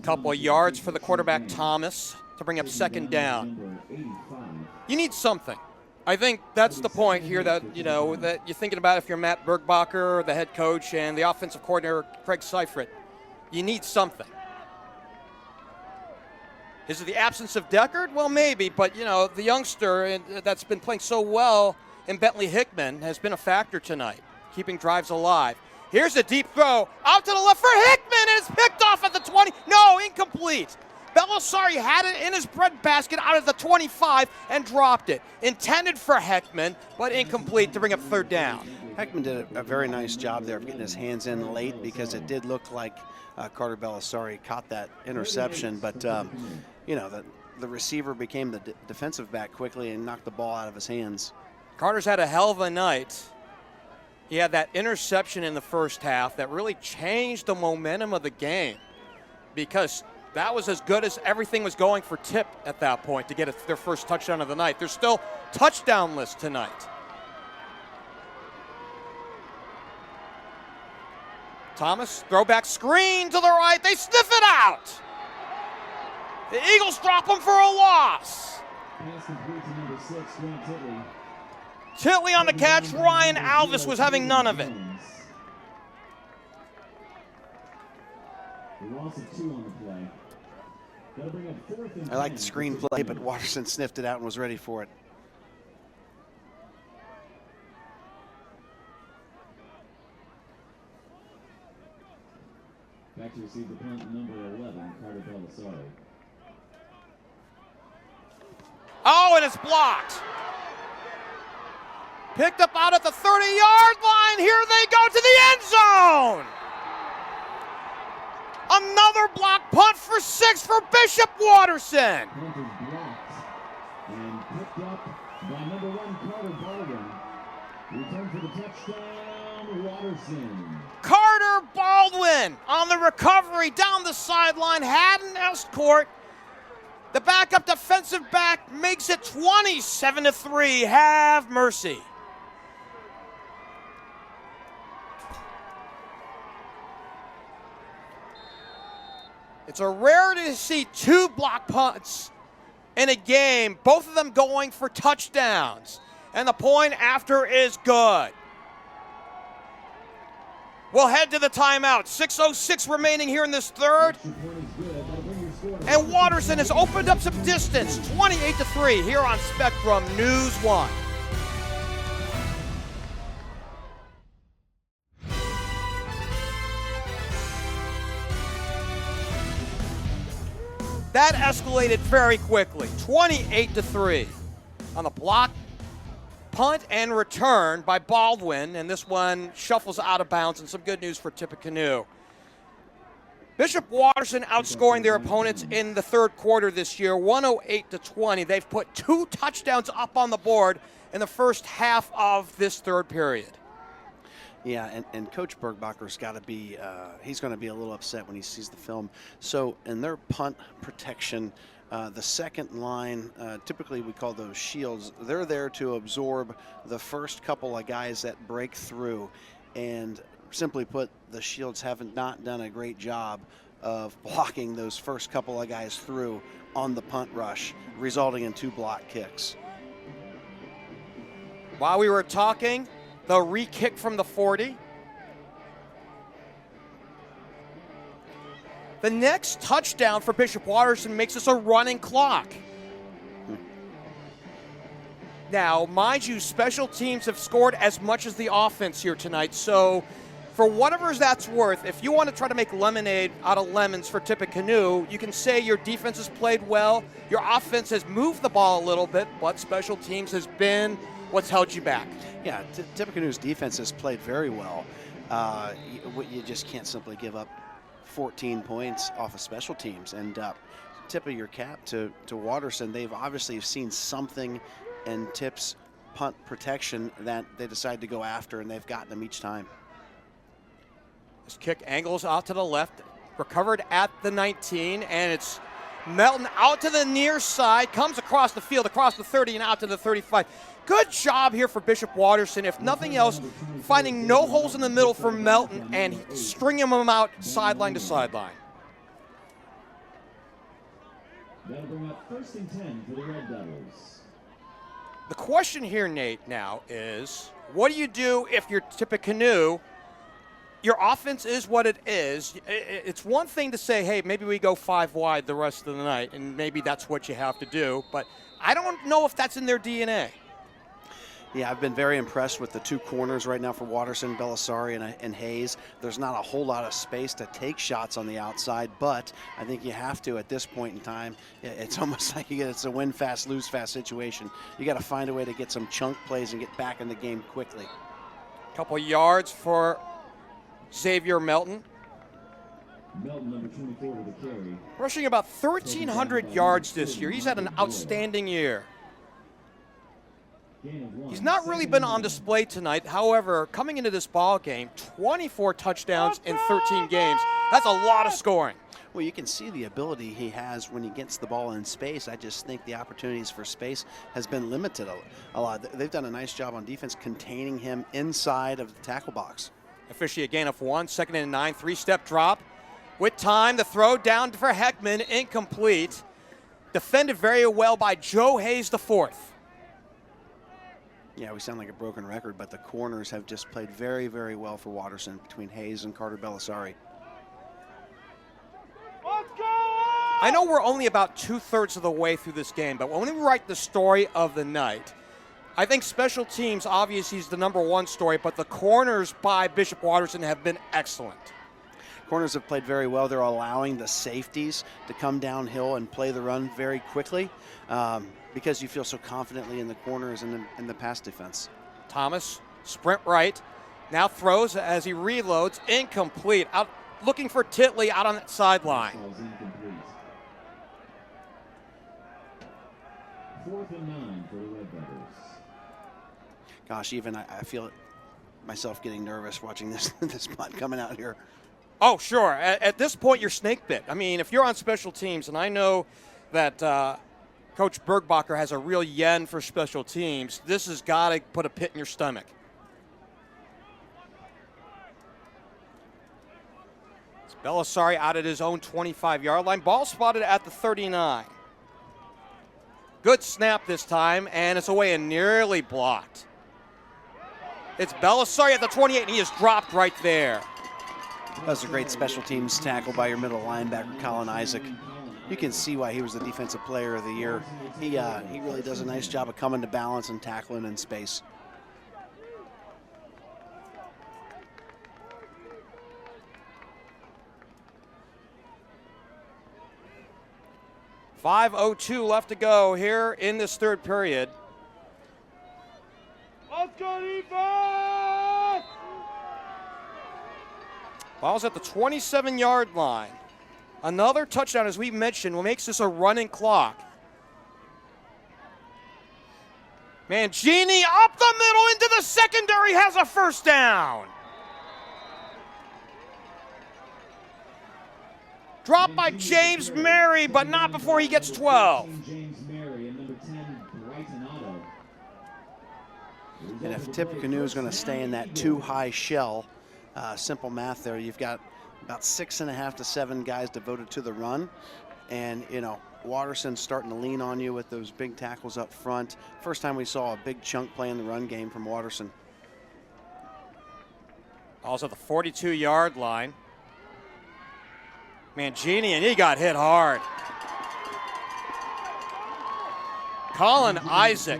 Speaker 1: Couple of yards for the quarterback Thomas to bring up 2nd down. You need something. I think that's the point here that that you're thinking about if you're Matt Bergbacher, the head coach, and the offensive coordinator Craig Seifert. You need something. Is it the absence of Deckard? Well, maybe, but the youngster that's been playing so well in Bentley Hickman has been a factor tonight, keeping drives alive. Here's a deep throw out to the left for Hickman, and it's picked off at the 20. No, incomplete. Bellisari had it in his breadbasket out of the 25 and dropped it. Intended for Hickman, but incomplete to bring up 3rd down.
Speaker 2: Hickman did a very nice job there of getting his hands in late because it did look like Carter Bellisari caught that interception, but the receiver became the defensive back quickly and knocked the ball out of his hands.
Speaker 1: Carter's had a hell of a night. He had that interception in the first half that really changed the momentum of the game because that was as good as everything was going for Tip at that point to get their first touchdown of the night. There's still touchdown list tonight. Thomas, throwback screen to the right. They sniff it out. The Eagles drop him for a loss.
Speaker 3: Pass complete to number 6, Grant Titley.
Speaker 1: Titley on the catch. Ryan Alvis was having none of it.
Speaker 3: The loss of 2 on the play. That'll bring up 4th and 10.
Speaker 2: I like the screen play, but Watterson sniffed it out and was ready for it.
Speaker 3: Back to receive the punt, number 11, Carter Bellisari.
Speaker 1: Oh, and it's blocked. Picked up out at the 30-yard line. Here they go to the end zone. Another block punt for 6 for Bishop Watterson.
Speaker 3: Punt is blocked and picked up by number 1, Carter Baldwin. Return for the touchdown, Watterson.
Speaker 1: Carter Baldwin on the recovery down the sideline. Haddon Estcourt, the backup defensive back, makes it 27-3. Have mercy. It's a rarity to see 2 block punts in a game, both of them going for touchdowns. And the point after is good. We'll head to the timeout. 6:06 remaining here in this third. And Watterson has opened up some distance, 28-3 here on Spectrum News 1. That escalated very quickly, 28-3 on the block, punt, and return by Baldwin, and this one shuffles out of bounds, and some good news for Tippecanoe. Bishop Watterson outscoring their opponents in the third quarter this year, 108-20. They've put 2 touchdowns up on the board in the first half of this third period.
Speaker 2: Yeah, and Coach Bergbacher's got to be, he's going to be a little upset when he sees the film. So in their punt protection, the second line, typically we call those shields, they're there to absorb the first couple of guys that break through. And simply put, the shields haven't not done a great job of blocking those first couple of guys through on the punt rush, resulting in 2 block kicks.
Speaker 1: While we were talking, the re-kick from the 40. The next touchdown for Bishop Watterson makes us a running clock. Now, mind you, special teams have scored as much as the offense here tonight, so for whatever that's worth, if you want to try to make lemonade out of lemons for Tippecanoe, you can say your defense has played well, your offense has moved the ball a little bit, but special teams has been what's held you back.
Speaker 2: Yeah, Tippecanoe's defense has played very well. You just can't simply give up 14 points off of special teams. And tip of your cap to Watterson. They've obviously seen something in Tip's punt protection that they decide to go after, and they've gotten them each time.
Speaker 1: This kick angles out to the left, recovered at the 19, and it's Melton out to the near side, comes across the field, across the 30 and out to the 35. Good job here for Bishop Watterson. If nothing else, finding no holes in the middle for Melton and stringing them out sideline to sideline.
Speaker 3: That'll bring up 1st and 10 for the Red Devils.
Speaker 1: The question here, Nate, now is, what do you do if you're Tippecanoe? Your offense is what it is. It's one thing to say, hey, maybe we go 5 wide the rest of the night, and maybe that's what you have to do. But I don't know if that's in their DNA.
Speaker 2: Yeah, I've been very impressed with the 2 corners right now for Watterson, Bellisari, and Hayes. There's not a whole lot of space to take shots on the outside, but I think you have to at this point in time. It's almost like it's a win fast, lose fast situation. You got to find a way to get some chunk plays and get back in the game quickly.
Speaker 1: Couple yards for Xavier Melton.
Speaker 3: Melton, number 24 with the carry.
Speaker 1: Rushing about 1,300 yards this year. He's had an outstanding year. He's not really been on display tonight. However, coming into this ball game, 24 touchdowns in 13 games. That's a lot of scoring.
Speaker 2: Well, you can see the ability he has when he gets the ball in space. I just think the opportunities for space has been limited a lot. They've done a nice job on defense containing him inside of the tackle box.
Speaker 1: Officially a gain of 1, 2nd and 9, 3-step drop. With time, the throw down for Heckman, incomplete. Defended very well by Joe Hayes IV.
Speaker 2: Yeah, we sound like a broken record, but the corners have just played very, very well for Watterson between Hayes and Carter Bellisari.
Speaker 1: I know we're only about 2/3 of the way through this game, but when we write the story of the night, I think special teams obviously is the #1 story, but the corners by Bishop Watterson have been excellent.
Speaker 2: Corners have played very well. They're allowing the safeties to come downhill and play the run very quickly because you feel so confidently in the corners and in the pass defense.
Speaker 1: Thomas, sprint right, now throws as he reloads, incomplete. Out looking for Titley out on that sideline.
Speaker 3: 4th and 9 for the Red Devils.
Speaker 2: Gosh, even I feel myself getting nervous watching this this punt coming out here.
Speaker 1: Oh, sure. At this point, you're snake bit. I mean, if you're on special teams, and I know that Coach Bergbacher has a real yen for special teams, this has got to put a pit in your stomach. It's Bellisari out at his own 25-yard line. Ball spotted at the 39. Good snap this time, and it's away and nearly blocked. It's Bellisari at the 28, and he is dropped right there.
Speaker 2: That was a great special teams tackle by your middle linebacker, Colin Isaac. You can see why he was the Defensive Player of the Year. He really does a nice job of coming to balance and tackling in space.
Speaker 1: .5:02 left to go here in this third period.
Speaker 4: Let's go defense!
Speaker 1: Ball's at the 27-yard line. Another touchdown, as we mentioned, makes this a running clock. Mangini up the middle into the secondary, has a first down. Dropped by James Mary, but not before he gets 12.
Speaker 2: And if Tippecanoe is going to stay in that too-high shell, simple math there, you've got about 6.5 to 7 guys devoted to the run. And, you know, Watterson's starting to lean on you with those big tackles up front. First time we saw a big chunk play in the run game from Watterson.
Speaker 1: Also the 42-yard line. Mangini, and he got hit hard. Colin Isaac,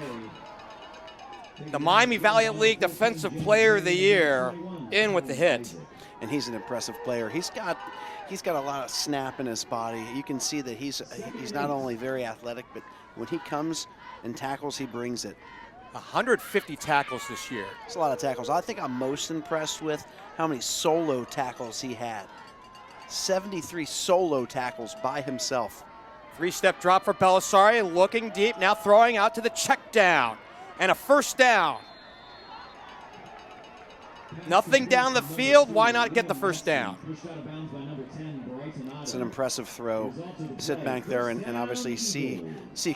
Speaker 1: the Miami Valiant League Defensive Player of the Year, in with the hit.
Speaker 2: And he's an impressive player. He's got a lot of snap in his body. You can see that he's not only very athletic, but when he comes and tackles, he brings it.
Speaker 1: 150 tackles this year.
Speaker 2: It's a lot of tackles. I think I'm most impressed with how many solo tackles he had. 73 solo tackles by himself.
Speaker 1: 3-step drop for Bellisari, looking deep, now throwing out to the check down. And a first down. Nothing down the field, why not get the first down?
Speaker 2: It's an impressive throw. Sit back there and obviously see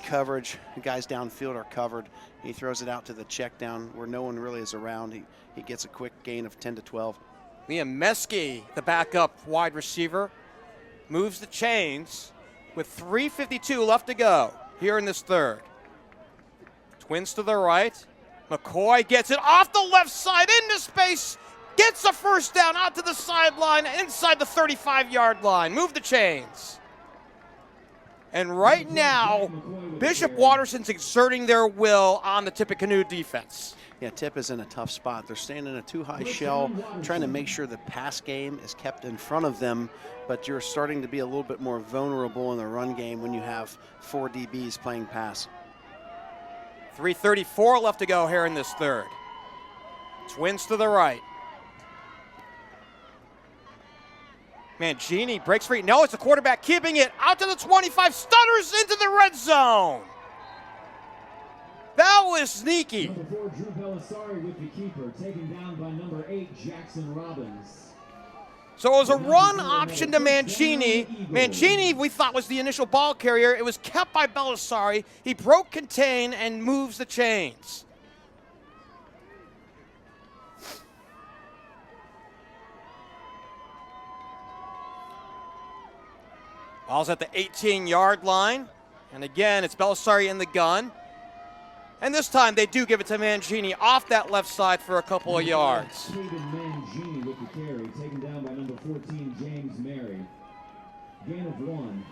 Speaker 2: coverage. The guys downfield are covered. He throws it out to the check down where no one really is around. He gets a quick gain of 10 to 12.
Speaker 1: Liam Meske, the backup wide receiver, moves the chains with 3:52 left to go here in this third. Twins to the right. McCoy gets it off the left side into space, gets a first down out to the sideline inside the 35-yard line. Move the chains. And right now, Bishop Watterson's exerting their will on the Tippecanoe defense.
Speaker 2: Yeah, Tip is in a tough spot. They're staying in a too-high shell, trying to make sure the pass game is kept in front of them, but you're starting to be a little bit more vulnerable in the run game when you have 4 DBs playing pass.
Speaker 1: 3:34 left to go here in this third. Twins to the right. Mangini breaks free. No, it's the quarterback keeping it out to the 25, stutters into the red zone. That was sneaky.
Speaker 3: Number 4, Drew Bellisari with the keeper, taken down by number 8, Jackson Robbins.
Speaker 1: So it was a run option to Mangini. Mangini, we thought, was the initial ball carrier. It was kept by Bellisari. He broke contain and moves the chains. Ball's at the 18-yard line. And again, it's Bellisari in the gun. And this time they do give it to Mangini off that left side for a couple of yards.
Speaker 3: Mangini with the carry, taken down by number 14, James Mary. Gain of 1.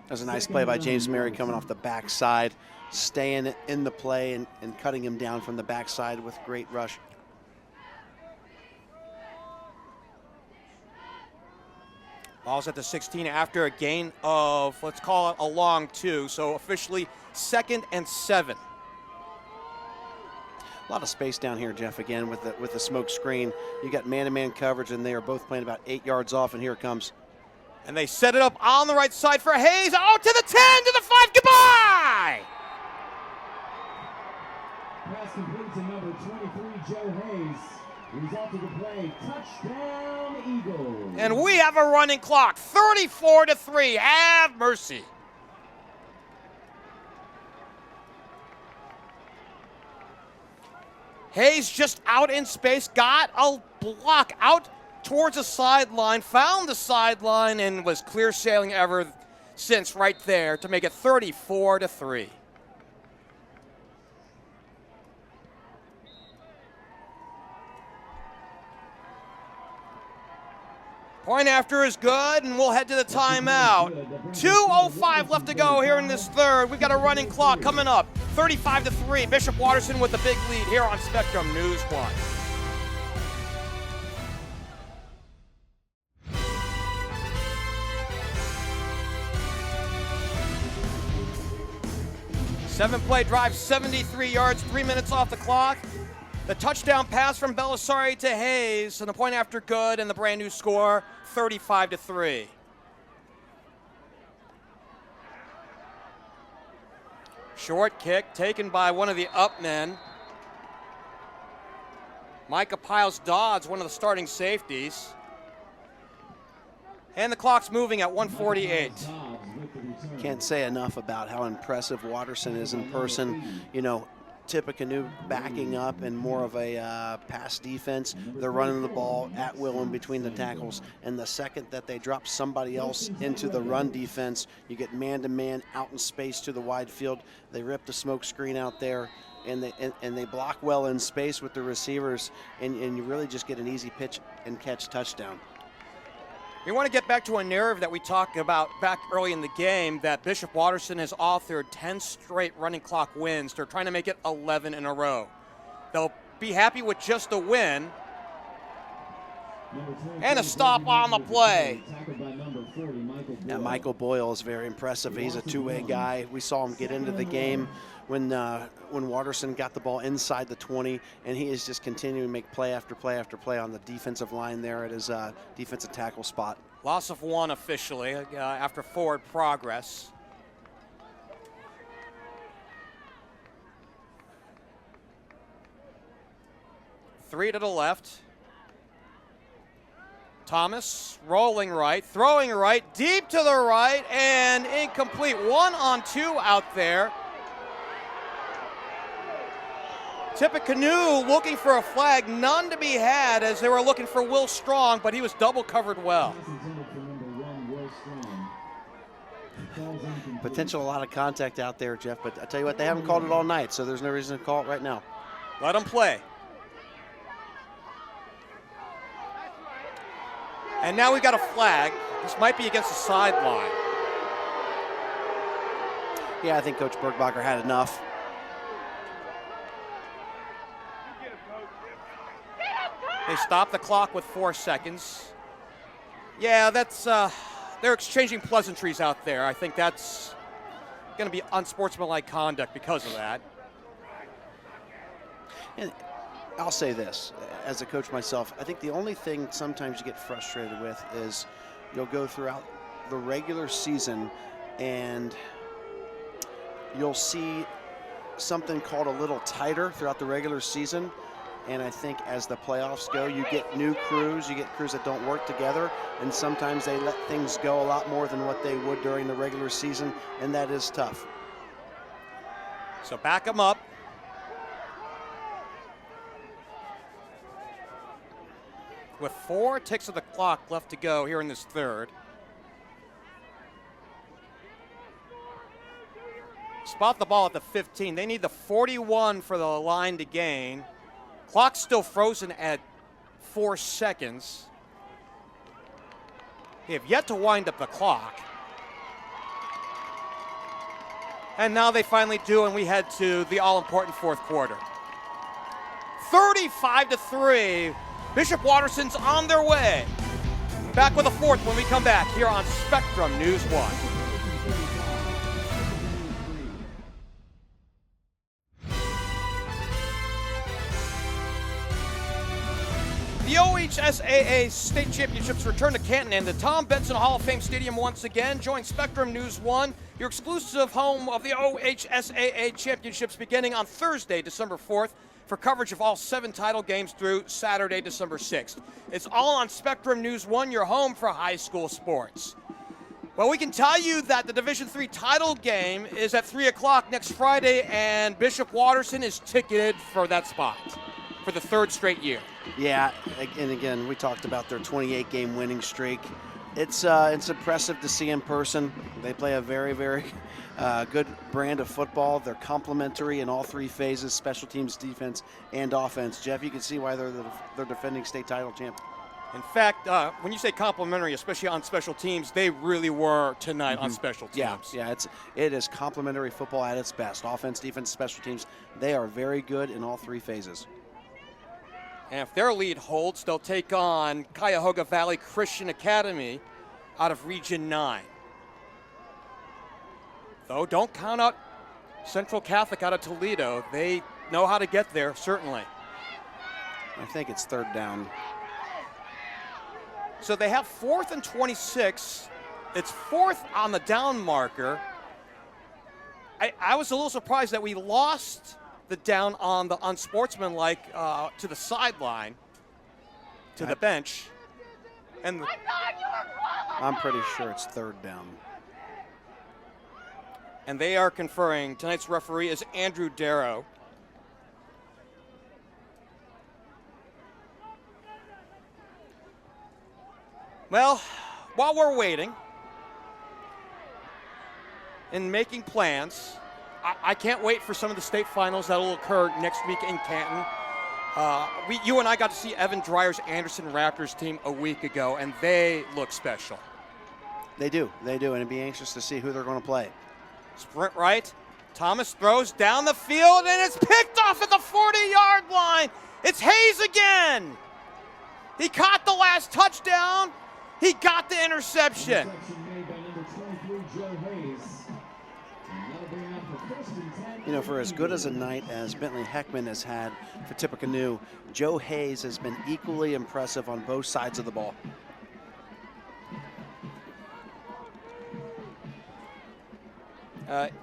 Speaker 2: That was a nice play by James Mary coming off the backside, staying in the play and cutting him down from the backside with great rush.
Speaker 1: Ball's at the 16 after a gain of, let's call it a long 2. So officially 2nd and 7.
Speaker 2: A lot of space down here, Jeff, again with the smoke screen. You got man-to-man coverage, and they are both playing about 8 yards off, and here it comes.
Speaker 1: And they set it up on the right side for Hayes. Out to the 10, to the 5, goodbye!
Speaker 3: Pass complete to number 23, Joe Hayes. Result of the play, touchdown Eagles.
Speaker 1: And we have a running clock, 34-3, have mercy. Hayes just out in space, got a block out towards the sideline, found the sideline, and was clear sailing ever since right there to make it 34-3. Point after is good, and we'll head to the timeout. 2:05 left to go here in this third. We've got a running clock coming up. 35-3. Bishop Watterson with the big lead here on Spectrum News 1. Seven-play drive, 73 yards, 3 minutes off the clock. The touchdown pass from Bellisari to Hayes, and the point after good, and the brand new score, 35-3. Short kick taken by one of the up men. Micah Piles-Dodds, one of the starting safeties. And the clock's moving at 1:48.
Speaker 2: Can't say enough about how impressive Watterson is in person. You know, Tippecanoe backing up and more of a pass defense. They're running the ball at will in between the tackles. And the second that they drop somebody else into the run defense, you get man-to-man out in space to the wide field. They rip the smoke screen out there, and they block well in space with the receivers, and you really just get an easy pitch and catch touchdown.
Speaker 1: We want to get back to a narrative that we talked about back early in the game, that Bishop Watterson has authored 10 straight running clock wins. They're trying to make it 11 in a row. They'll be happy with just a win. And a stop on the play.
Speaker 2: Now, Michael Boyle is very impressive. He's a two-way guy. We saw him get into the game when Watterson got the ball inside the 20, and he is just continuing to make play after play after play on the defensive line there at his defensive tackle spot.
Speaker 1: Loss of one officially after forward progress. Three to the left. Thomas rolling right, throwing right, deep to the right, and incomplete. 1-on-2 out there. Tippecanoe looking for a flag, none to be had as they were looking for Will Strong, but he was double covered well.
Speaker 2: Potential a lot of contact out there, Jeff, but I tell you what, they haven't called it all night, so there's no reason to call it right now.
Speaker 1: Let him play. And now we've got a flag. This might be against the sideline.
Speaker 2: Yeah, I think Coach Bergbacher had enough.
Speaker 1: They stop the clock with 4 seconds. Yeah, that's, they're exchanging pleasantries out there. I think that's going to be unsportsmanlike conduct because of that.
Speaker 2: And I'll say this, as a coach myself, I think the only thing sometimes you get frustrated with is you'll go throughout the regular season and you'll see something called a little tighter throughout the regular season. And I think as the playoffs go, you get new crews, you get crews that don't work together, and sometimes they let things go a lot more than what they would during the regular season, and that is tough.
Speaker 1: So back them up. With 4 ticks of the clock left to go here in this third. Spot the ball at the 15. They need the 41 for the line to gain. Clock's still frozen at 4 seconds. They have yet to wind up the clock. And now they finally do, and we head to the all-important fourth quarter. 35-3. Bishop Watterson's on their way. Back with a fourth when we come back here on Spectrum News 1. The OHSAA State Championships return to Canton and the Tom Benson Hall of Fame Stadium once again. Join Spectrum News 1, your exclusive home of the OHSAA Championships, beginning on Thursday, December 4th, for coverage of all 7 title games through Saturday, December 6th. It's all on Spectrum News 1, your home for high school sports. Well, we can tell you that the Division III title game is at 3 o'clock next Friday, and Bishop Watterson is ticketed for that spot for the 3rd straight year.
Speaker 2: Yeah, and again, we talked about their 28-game winning streak. It's impressive to see in person. They play a very, very good brand of football. They're complementary in all 3 phases: special teams, defense, and offense. Jeff, you can see why they're defending state title champ.
Speaker 1: In fact, when you say complimentary, especially on special teams, they really were tonight on special teams.
Speaker 2: Yeah, it is complimentary football at its best. Offense, defense, special teams, they are very good in all three phases.
Speaker 1: And if their lead holds, they'll take on Cuyahoga Valley Christian Academy out of Region 9. Though, don't count out Central Catholic out of Toledo. They know how to get there, certainly.
Speaker 2: I think it's third down.
Speaker 1: So they have 4th and 26. It's 4th on the down marker. I was a little surprised that we lost the down on the unsportsmanlike to the sideline, to the bench. And
Speaker 2: I'm pretty sure it's third down.
Speaker 1: And they are conferring. Tonight's referee is Andrew Darrow. Well, while we're waiting and making plans, I can't wait for some of the state finals that will occur next week in Canton. You and I got to see Evan Dreyer's Anderson Raptors team a week ago, and they look special.
Speaker 2: They do, and it'd be anxious to see who they're going to play.
Speaker 1: Sprint right. Thomas throws down the field, and it's picked off at the 40-yard line. It's Hayes again. He caught the last touchdown. He got the interception.
Speaker 3: Made by number 23, Joe Hayes. And that'll bring out the 1st and 10.
Speaker 2: You know, for as good as a night as Bentley Heckman has had for Tippecanoe, Joe Hayes has been equally impressive on both sides of the ball.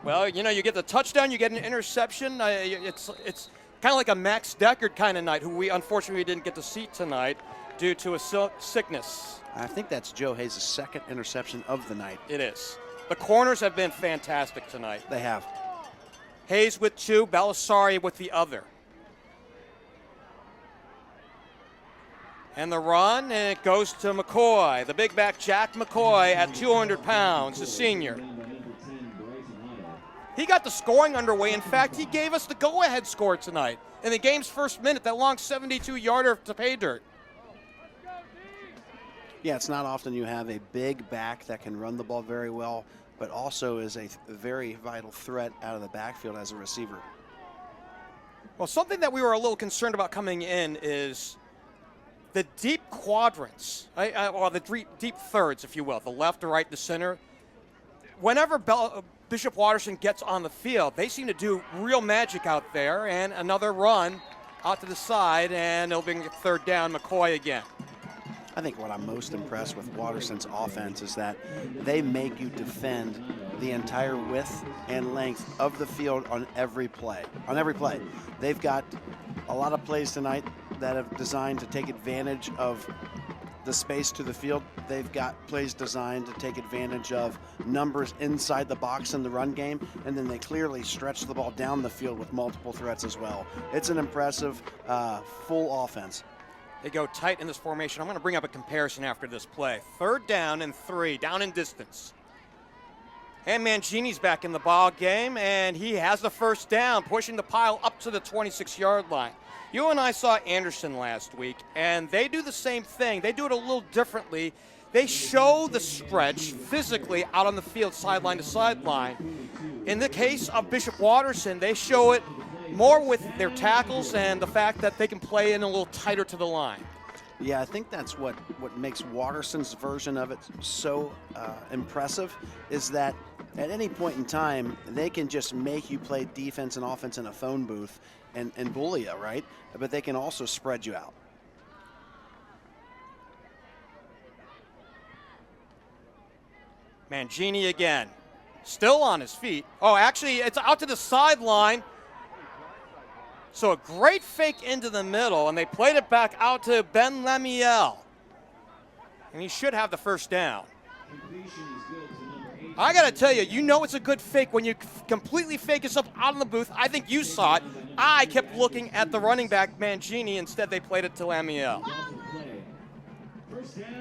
Speaker 1: Well, you know, you get the touchdown, you get an interception. It's kind of like a Max Deckard kind of night, who we unfortunately didn't get to see tonight due to a sickness.
Speaker 2: I think that's Joe Hayes' second interception of the night.
Speaker 1: It is. The corners have been fantastic tonight.
Speaker 2: They have.
Speaker 1: Hayes with 2, Bellisari with the other. And the run, and it goes to McCoy. The big back Jack McCoy at 200 pounds, the senior. He got the scoring underway. In fact, he gave us the go-ahead score tonight in the game's first minute, that long 72-yarder to pay dirt.
Speaker 2: Yeah, it's not often you have a big back that can run the ball very well, but also is a very vital threat out of the backfield as a receiver.
Speaker 1: Well, something that we were a little concerned about coming in is the deep quadrants, or the deep thirds, if you will, the left, the right, the center. Whenever Bishop Watterson gets on the field, they seem to do real magic out there, and another run out to the side, and it'll bring third down, McCoy again.
Speaker 2: I think what I'm most impressed with Watterson's offense is that they make you defend the entire width and length of the field on every play. They've got a lot of plays tonight that have designed to take advantage of the space to the field. They've got plays designed to take advantage of numbers inside the box in the run game, and then they clearly stretch the ball down the field with multiple threats as well. It's an impressive full offense.
Speaker 1: They go tight in this formation. I'm going to bring up a comparison after this play. 3rd down and 3, down in distance. And Mangini's back in the ball game, and he has the first down, pushing the pile up to the 26-yard line. You and I saw Anderson last week, and they do the same thing. They do it a little differently. They show the stretch physically out on the field, sideline to sideline. In the case of Bishop Watterson, they show it more with their tackles and the fact that they can play in a little tighter to the line.
Speaker 2: Yeah, I think that's what makes Watterson's version of it so impressive, is that at any point in time, they can just make you play defense and offense in a phone booth and bully you, right? But they can also spread you out.
Speaker 1: Mangini again, still on his feet. Oh, actually, it's out to the sideline. So a great fake into the middle, and they played it back out to Ben Lemuel. And he should have the first down. I got to tell you, you know it's a good fake when you completely fake yourself out in the booth. I think you saw it. I kept looking at the running back, Mangini. Instead, they played it to Lemuel.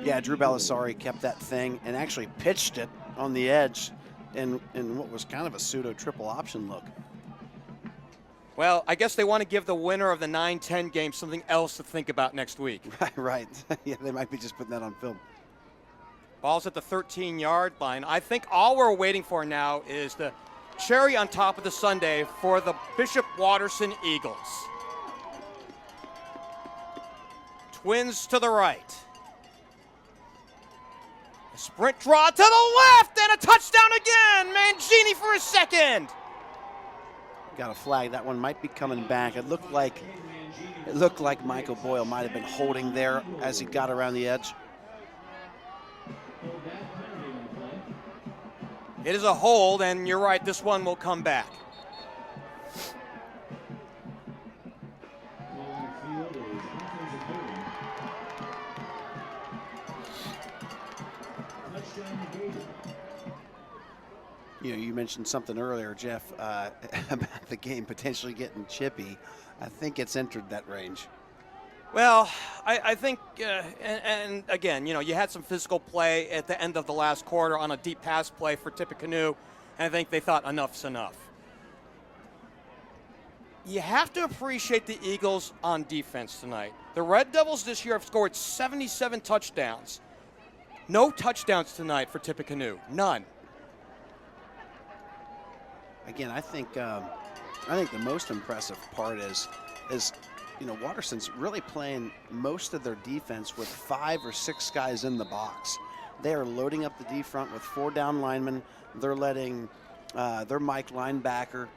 Speaker 2: Yeah, Drew Bellisari kept that thing and actually pitched it on the edge in what was kind of a pseudo triple option look.
Speaker 1: Well, I guess they want to give the winner of the 9-10 game something else to think about next week.
Speaker 2: Right. Yeah, they might be just putting that on film.
Speaker 1: Ball's at the 13-yard line. I think all we're waiting for now is the cherry on top of the sundae for the Bishop Watterson Eagles. Twins to the right. A sprint draw to the left and a touchdown again. Mangini for a second.
Speaker 2: Got a flag. That one might be coming back. It looked like Michael Boyle might have been holding there as he got around the edge.
Speaker 1: It is a hold, and you're right, this one will come back.
Speaker 2: You know, you mentioned something earlier, Jeff, about the game potentially getting chippy. I think it's entered that range.
Speaker 1: Well, I think, and again, you know, you had some physical play at the end of the last quarter on a deep pass play for Tippecanoe, and I think they thought enough's enough. You have to appreciate the Eagles on defense tonight. The Red Devils this year have scored 77 touchdowns. No touchdowns tonight for Tippecanoe, none.
Speaker 2: Again, I think the most impressive part is you know, Watterson's really playing most of their defense with 5 or 6 guys in the box. They are loading up the D front with 4 down linemen. They're letting their Mike linebacker,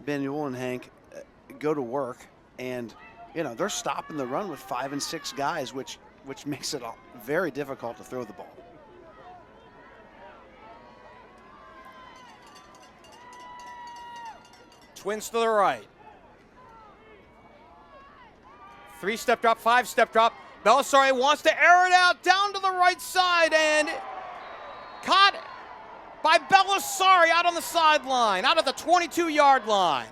Speaker 2: Ben Uhlenhank, go to work, and you know, they're stopping the run with 5 and 6 guys, which makes it very difficult to throw the ball.
Speaker 1: Twins to the right. 3-step drop, 5-step drop. Bellisari wants to air it out down to the right side, and caught by Bellisari out on the sideline, out at the 22-yard line.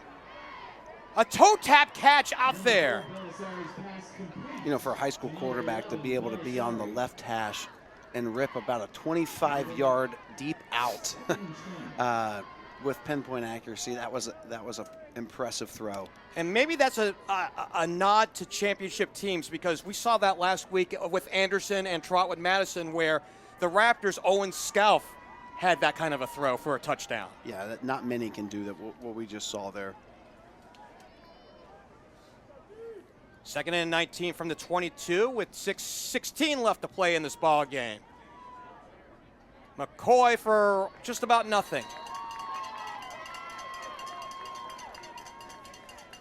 Speaker 1: A toe tap catch out there.
Speaker 2: You know, for a high school quarterback to be able to be on the left hash and rip about a 25-yard deep out with pinpoint accuracy, that was a impressive throw. And
Speaker 1: maybe that's a nod to championship teams, because we saw that last week with Anderson and Trotwood Madison, where the Raptors' Owen Scalf had that kind of a throw for a touchdown.
Speaker 2: Yeah, not many can do that, what we just saw there.
Speaker 1: 2nd and 19 from the 22 with 6:16 left to play in this ball game. McCoy for just about nothing.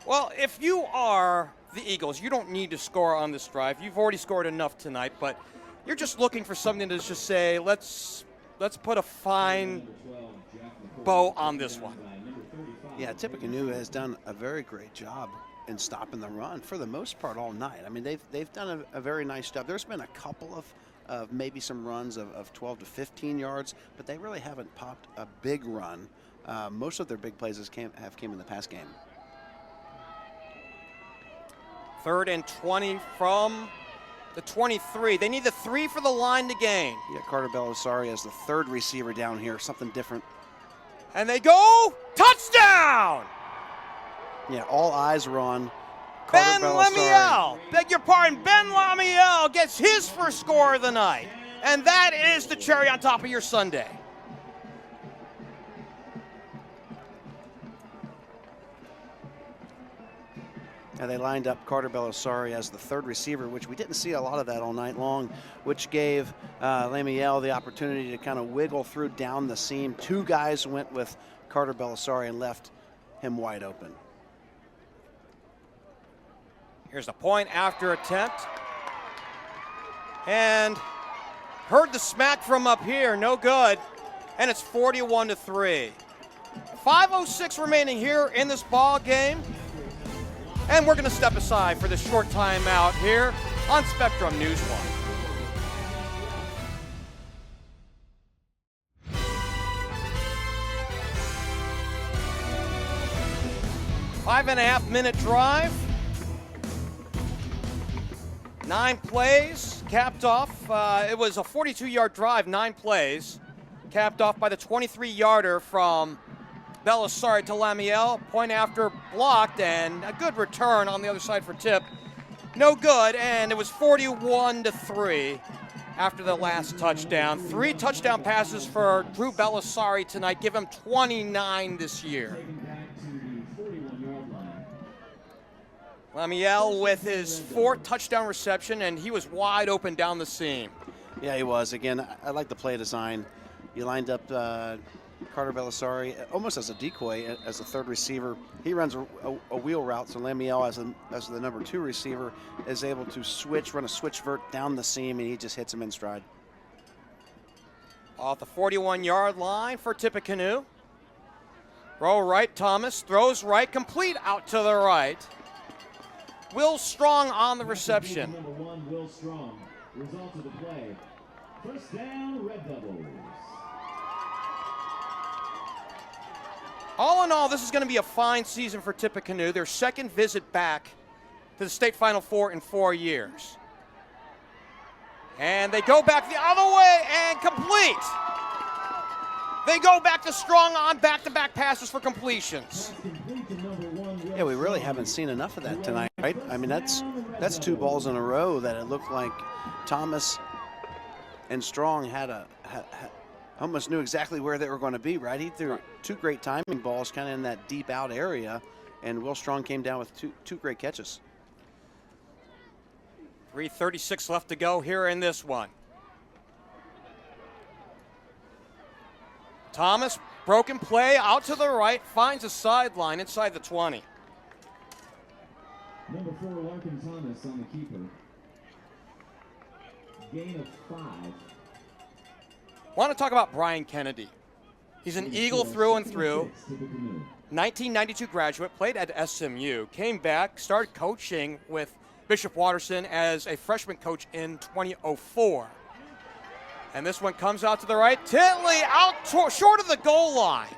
Speaker 1: Well, if you are the Eagles, you don't need to score on this drive. You've already scored enough tonight, but you're just looking for something to just say, let's put a fine bow on this one.
Speaker 2: Yeah, Tippecanoe has done a very great job in stopping the run for the most part all night. I mean, they've done a very nice job. There's been a couple of maybe some runs of 12 to 15 yards, but they really haven't popped a big run. Most of their big plays came in the pass game.
Speaker 1: 3rd and 20 from the 23. They need the 3 for the line to gain.
Speaker 2: Yeah, Carter Bellisari as the 3rd receiver down here, something different.
Speaker 1: And they go, touchdown!
Speaker 2: Yeah, all eyes were on
Speaker 1: Ben Lamiel. Beg your pardon, Ben Lamiel gets his first score of the night. And that is the cherry on top of your Sunday.
Speaker 2: And they lined up Carter Bellisari as the 3rd receiver, which we didn't see a lot of that all night long, which gave Lamiel the opportunity to kind of wiggle through down the seam. 2 guys went with Carter Bellisari and left him wide open.
Speaker 1: Here's the point after attempt. And heard the smack from up here, no good. And it's 41-3. 5:06 remaining here in this ball game. And we're going to step aside for this short timeout here on Spectrum News 1. 5.5-minute drive. 9 plays, capped off. It was a 42-yard drive, 9 plays, capped off by the 23-yarder from Bellisari to Lamiel. Point after blocked, and a good return on the other side for Tip. No good, and it was 41-3 after the last touchdown. 3 touchdown passes for Drew Bellisari tonight. Give him 29 this year. Lamiel with his 4th touchdown reception, and he was wide open down the seam.
Speaker 2: Yeah, he was. Again, I like the play design. You lined up Carter Bellisari almost as a decoy, as a 3rd receiver. He runs a wheel route, so Lamiel, as the number 2 receiver, is able to run a switch vert down the seam, and he just hits him in stride.
Speaker 1: Off the 41-yard line for Tippecanoe. Throw right, Thomas throws right, complete out to the right. Will Strong on the reception.
Speaker 3: Number 1, Will Strong. Result of the play. First down, Red Devils.
Speaker 1: All in all, this is going to be a fine season for Tippecanoe. Their 2nd visit back to the state Final Four in 4 years. And they go back the other way and complete. They go back to Strong on back-to-back passes for completions.
Speaker 2: Yeah, we really haven't seen enough of that tonight, right? I mean, that's 2 balls in a row that it looked like Thomas and Strong almost knew exactly where they were going to be, right? He threw 2 great timing balls kind of in that deep out area, and Will Strong came down with two great catches.
Speaker 1: 3:36 left to go here in this one. Thomas, broken play, out to the right, finds a sideline inside the 20.
Speaker 3: Number 4, Larkin Thomas on the keeper. Gain of 5.
Speaker 1: Want to talk about Brian Kennedy. He's an Eagle through and through. 1992 graduate, played at SMU, came back, started coaching with Bishop Watterson as a freshman coach in 2004. And this one comes out to the right. Titley out short of the goal line.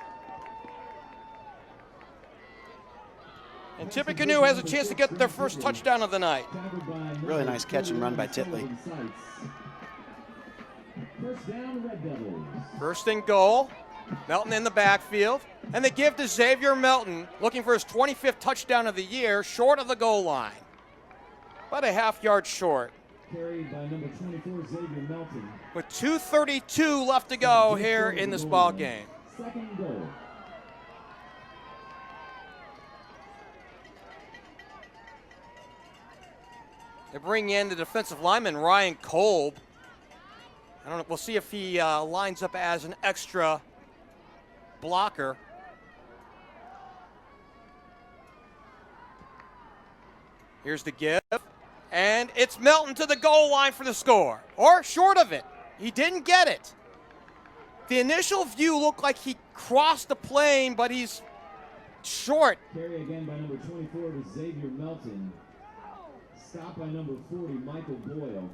Speaker 1: And Tippecanoe has a chance to get their first touchdown of the night.
Speaker 2: Really nice catch and run by Titley.
Speaker 3: First down, Red Devils.
Speaker 1: First and goal. Melton in the backfield. And they give to Xavier Melton, looking for his 25th touchdown of the year, short of the goal line. About a half-yard short.
Speaker 3: Carried by number 24, Xavier Melton.
Speaker 1: With 2:32 left to go here in this ball game.
Speaker 3: 2nd goal.
Speaker 1: They bring in the defensive lineman, Ryan Kolb. I don't know. We'll see if he lines up as an extra blocker. Here's the give. And it's Melton to the goal line for the score. Or short of it. He didn't get it. The initial view looked like he crossed the plane, but he's short.
Speaker 3: Carry again by number 24 to Xavier Melton. Stop by number 40, Michael Boyle.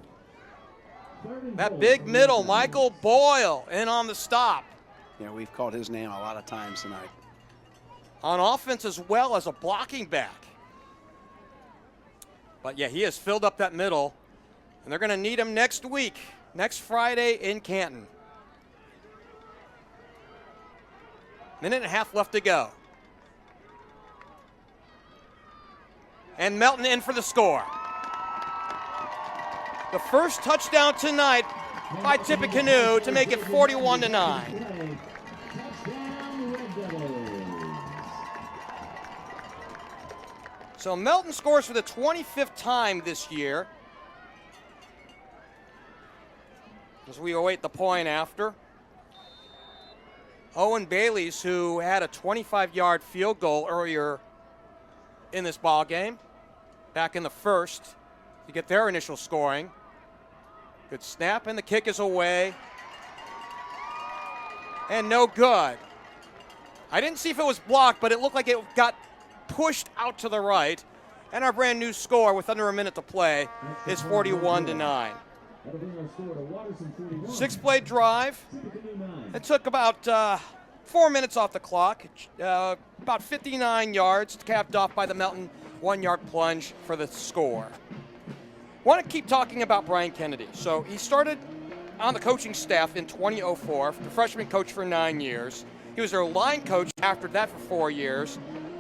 Speaker 1: That big middle, Michael Boyle, in on the stop.
Speaker 2: Yeah, we've called his name a lot of times tonight.
Speaker 1: On offense as well as a blocking back. But yeah, he has filled up that middle, and they're going to need him next week, next Friday in Canton. Minute and a half left to go. And Melton in for the score. The first touchdown tonight by Tippecanoe to make it 41-9.
Speaker 3: Touchdown, Red Devils.
Speaker 1: So Melton scores for the 25th time this year. As we await the point after. Owen Bailey's, who had a 25-yard field goal earlier in this ball game, back in the first, to get their initial scoring. Good snap, and the kick is away. And no good. I didn't see if it was blocked, but it looked like it got pushed out to the right. And our brand new score with under a minute to play is 41-9. 6-play drive. It took about 4 minutes off the clock. About 59 yards, capped off by the Melton 1-yard plunge for the score. Want to keep talking about Brian Kennedy. So he started on the coaching staff in 2004, the freshman coach for 9 years. He was their line coach after that for 4 years.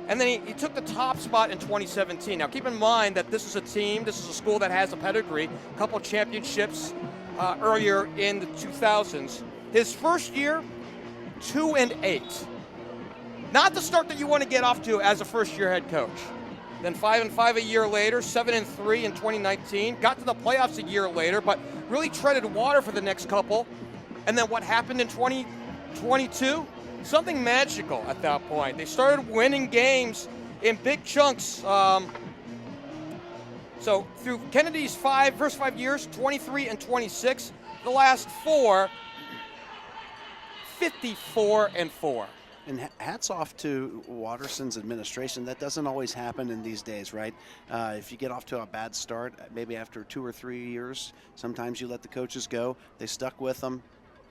Speaker 1: And then he took the top spot in 2017. Now, keep in mind that this is a school that has a pedigree, a couple of championships earlier in the 2000s. His first year, 2-8. Not the start that you want to get off to as a first-year head coach. Then 5-5 a year later, 7-3 in 2019. Got to the playoffs a year later, but really treaded water for the next couple. And then what happened in 2022? Something magical at that point. They started winning games in big chunks. So through Kennedy's first 5 years, 23-26. The last 4, 54-4.
Speaker 2: And hats off to Watterson's administration. That doesn't always happen in these days, right? If you get off to a bad start, maybe after 2 or 3 years, sometimes you let the coaches go. They stuck with them,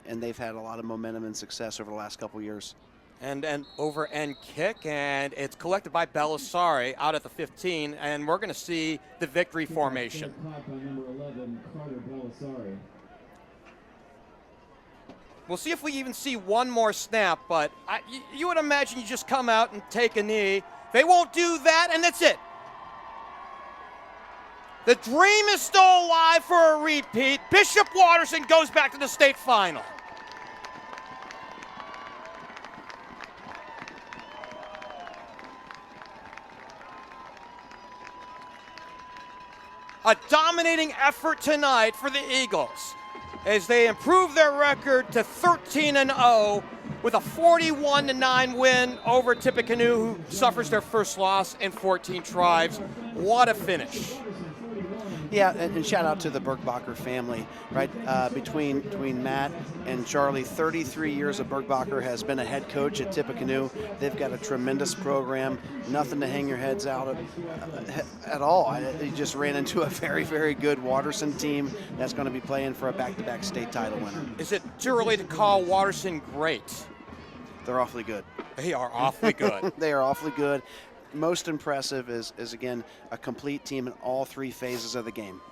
Speaker 2: and they've had a lot of momentum and success over the last couple of years.
Speaker 1: And over end kick, and it's collected by Bellisari out at the 15, and we're going to see the victory formation.
Speaker 3: Number 11, Carter Bellisari.
Speaker 1: We'll see if we even see one more snap, but you would imagine you just come out and take a knee. They won't do that, and that's it. The dream is still alive for a repeat. Bishop Watterson goes back to the state final. A dominating effort tonight for the Eagles as they improve their record to 13-0 with a 41-9 win over Tippecanoe, who suffers their first loss in 14 tries. What a finish.
Speaker 2: Yeah, and shout out to the Bergbacher family, right? Between Matt and Charlie, 33 years of Bergbacher has been a head coach at Tippecanoe. They've got a tremendous program, nothing to hang your heads out of at all. They just ran into a very, very good Watterson team that's going to be playing for a back-to-back state title winner.
Speaker 1: Is it too early to call Watterson great?
Speaker 2: They're awfully good.
Speaker 1: They are awfully good.
Speaker 2: They are awfully good. Most impressive is again, a complete team in all 3 phases of the game.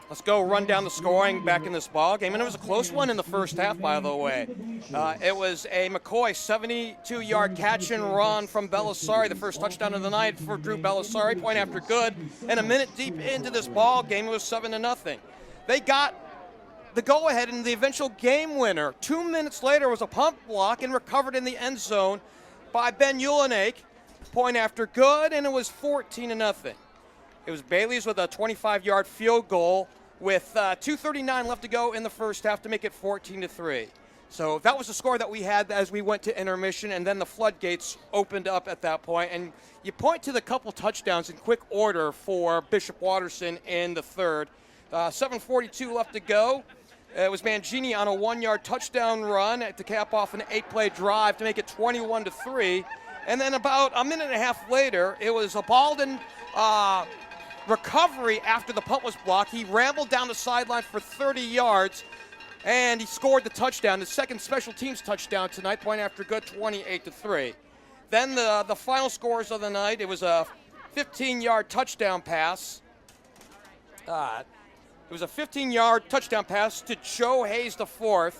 Speaker 1: Let's go run down the scoring back in this ball game. And it was a close one in the first half, by the way. It was a McCoy 72-yard catch and run from Bellisari, the first touchdown of the night for Drew Bellisari, point after good. And a minute deep into this ball game, it was 7-0. They got the go-ahead and the eventual game winner. 2 minutes later was a pump block and recovered in the end zone by Ben Ulenik. Point after good, and it was 14-0. It was Bailey's with a 25-yard field goal with 2:39 left to go in the first half to make it 14-3. So that was the score that we had as we went to intermission, and then the floodgates opened up at that point. And you point to the couple touchdowns in quick order for Bishop Watterson in the third. 7:42 left to go. It was Mangini on a 1-yard touchdown run to cap off an 8-play drive to make it 21-3. And then about a minute and a half later, it was a Baldwin recovery after the punt was blocked. He rambled down the sideline for 30 yards, and he scored the touchdown, the second special teams touchdown tonight, point after good, 28-3. Then the final scores of the night, it was a 15-yard touchdown pass. It was a 15-yard touchdown pass to Joe Hayes IV,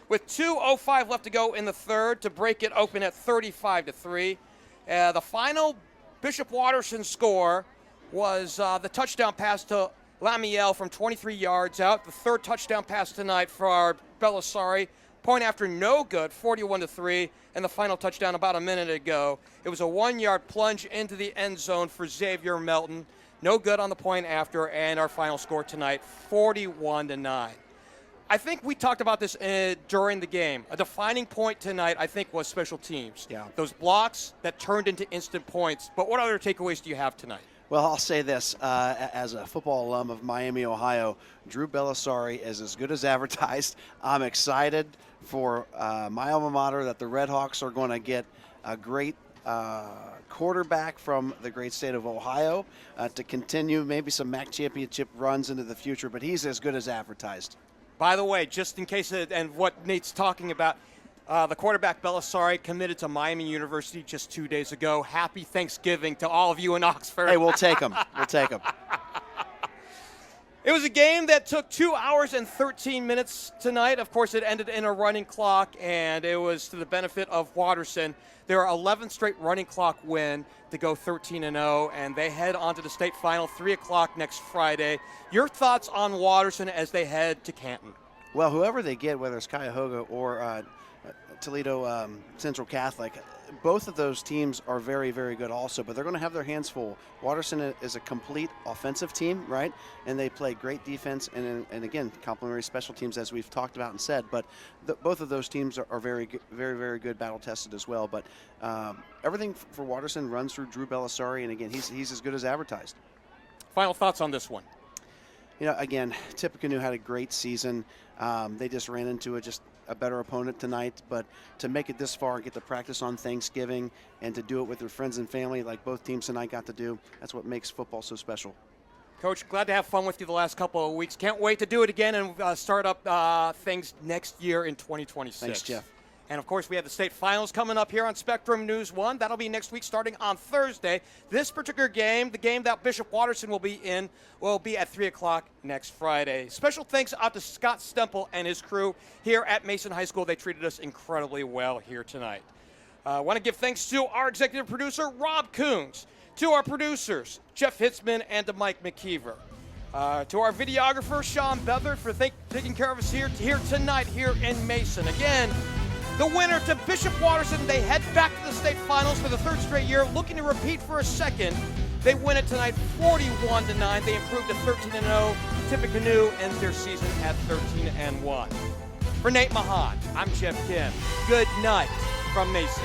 Speaker 1: with 2:05 left to go in the third to break it open at 35-3. The final Bishop Watterson score was the touchdown pass to Lamiel from 23 yards out. The third touchdown pass tonight for Bellisari. Point after no good, 41-3. And the final touchdown about a minute ago. It was a 1-yard plunge into the end zone for Xavier Melton. No good on the point after, and our final score tonight, 41-9. I think we talked about this during the game. A defining point tonight, I think, was special teams.
Speaker 2: Yeah.
Speaker 1: Those blocks that turned into instant points. But what other takeaways do you have tonight?
Speaker 2: Well, I'll say this. As a football alum of Miami, Ohio, Drew Bellisari is as good as advertised. I'm excited for my alma mater that the Red Hawks are going to get a great quarterback from the great state of Ohio to continue maybe some MAC championship runs into the future. But he's as good as advertised.
Speaker 1: By the way, just in case, and what Nate's talking about, the quarterback Bellisari committed to Miami University just 2 days ago. Happy Thanksgiving to all of you in Oxford.
Speaker 2: Hey, we'll take him. We'll take him.
Speaker 1: It was a game that took 2 hours and 13 minutes tonight. Of course, it ended in a running clock, and it was to the benefit of Watterson. Their 11th straight running clock win to go 13-0, and they head on to the state final 3 o'clock next Friday. Your thoughts on Watterson as they head to Canton?
Speaker 2: Well, whoever they get, whether it's Cuyahoga or Toledo Central Catholic, both of those teams are very, very good also, but they're going to have their hands full. Watterson is a complete offensive team, right? And they play great defense and again, complementary special teams, as we've talked about and said. But both of those teams are very, very, very good, battle-tested as well. But everything for Watterson runs through Drew Bellisari, and again, he's as good as advertised.
Speaker 1: Final thoughts on this one?
Speaker 2: You know, again, Tippecanoe had a great season. They just ran into a better opponent tonight, but to make it this far and get to practice on Thanksgiving and to do it with their friends and family like both teams tonight got to do, that's what makes football so special.
Speaker 1: Coach, glad to have fun with you the last couple of weeks. Can't wait to do it again and start up things next year in 2026.
Speaker 2: Thanks, Jeff.
Speaker 1: And, of course, we have the state finals coming up here on Spectrum News 1. That'll be next week starting on Thursday. This particular game, the game that Bishop Watterson will be in, will be at 3 o'clock next Friday. Special thanks out to Scott Stemple and his crew here at Mason High School. They treated us incredibly well here tonight. I want to give thanks to our executive producer, Rob Coons, to our producers, Jeff Hitzman and to Mike McKeever, to our videographer, Sean Beathard, for taking care of us here tonight here in Mason. Again, the winner to Bishop Watterson, they head back to the state finals for the third straight year, looking to repeat for a second. They win it tonight 41-9. They improved to 13-0. Tippecanoe ends their season at 13-1. For Nate Mahon, I'm Geoff Kim. Good night from Mason.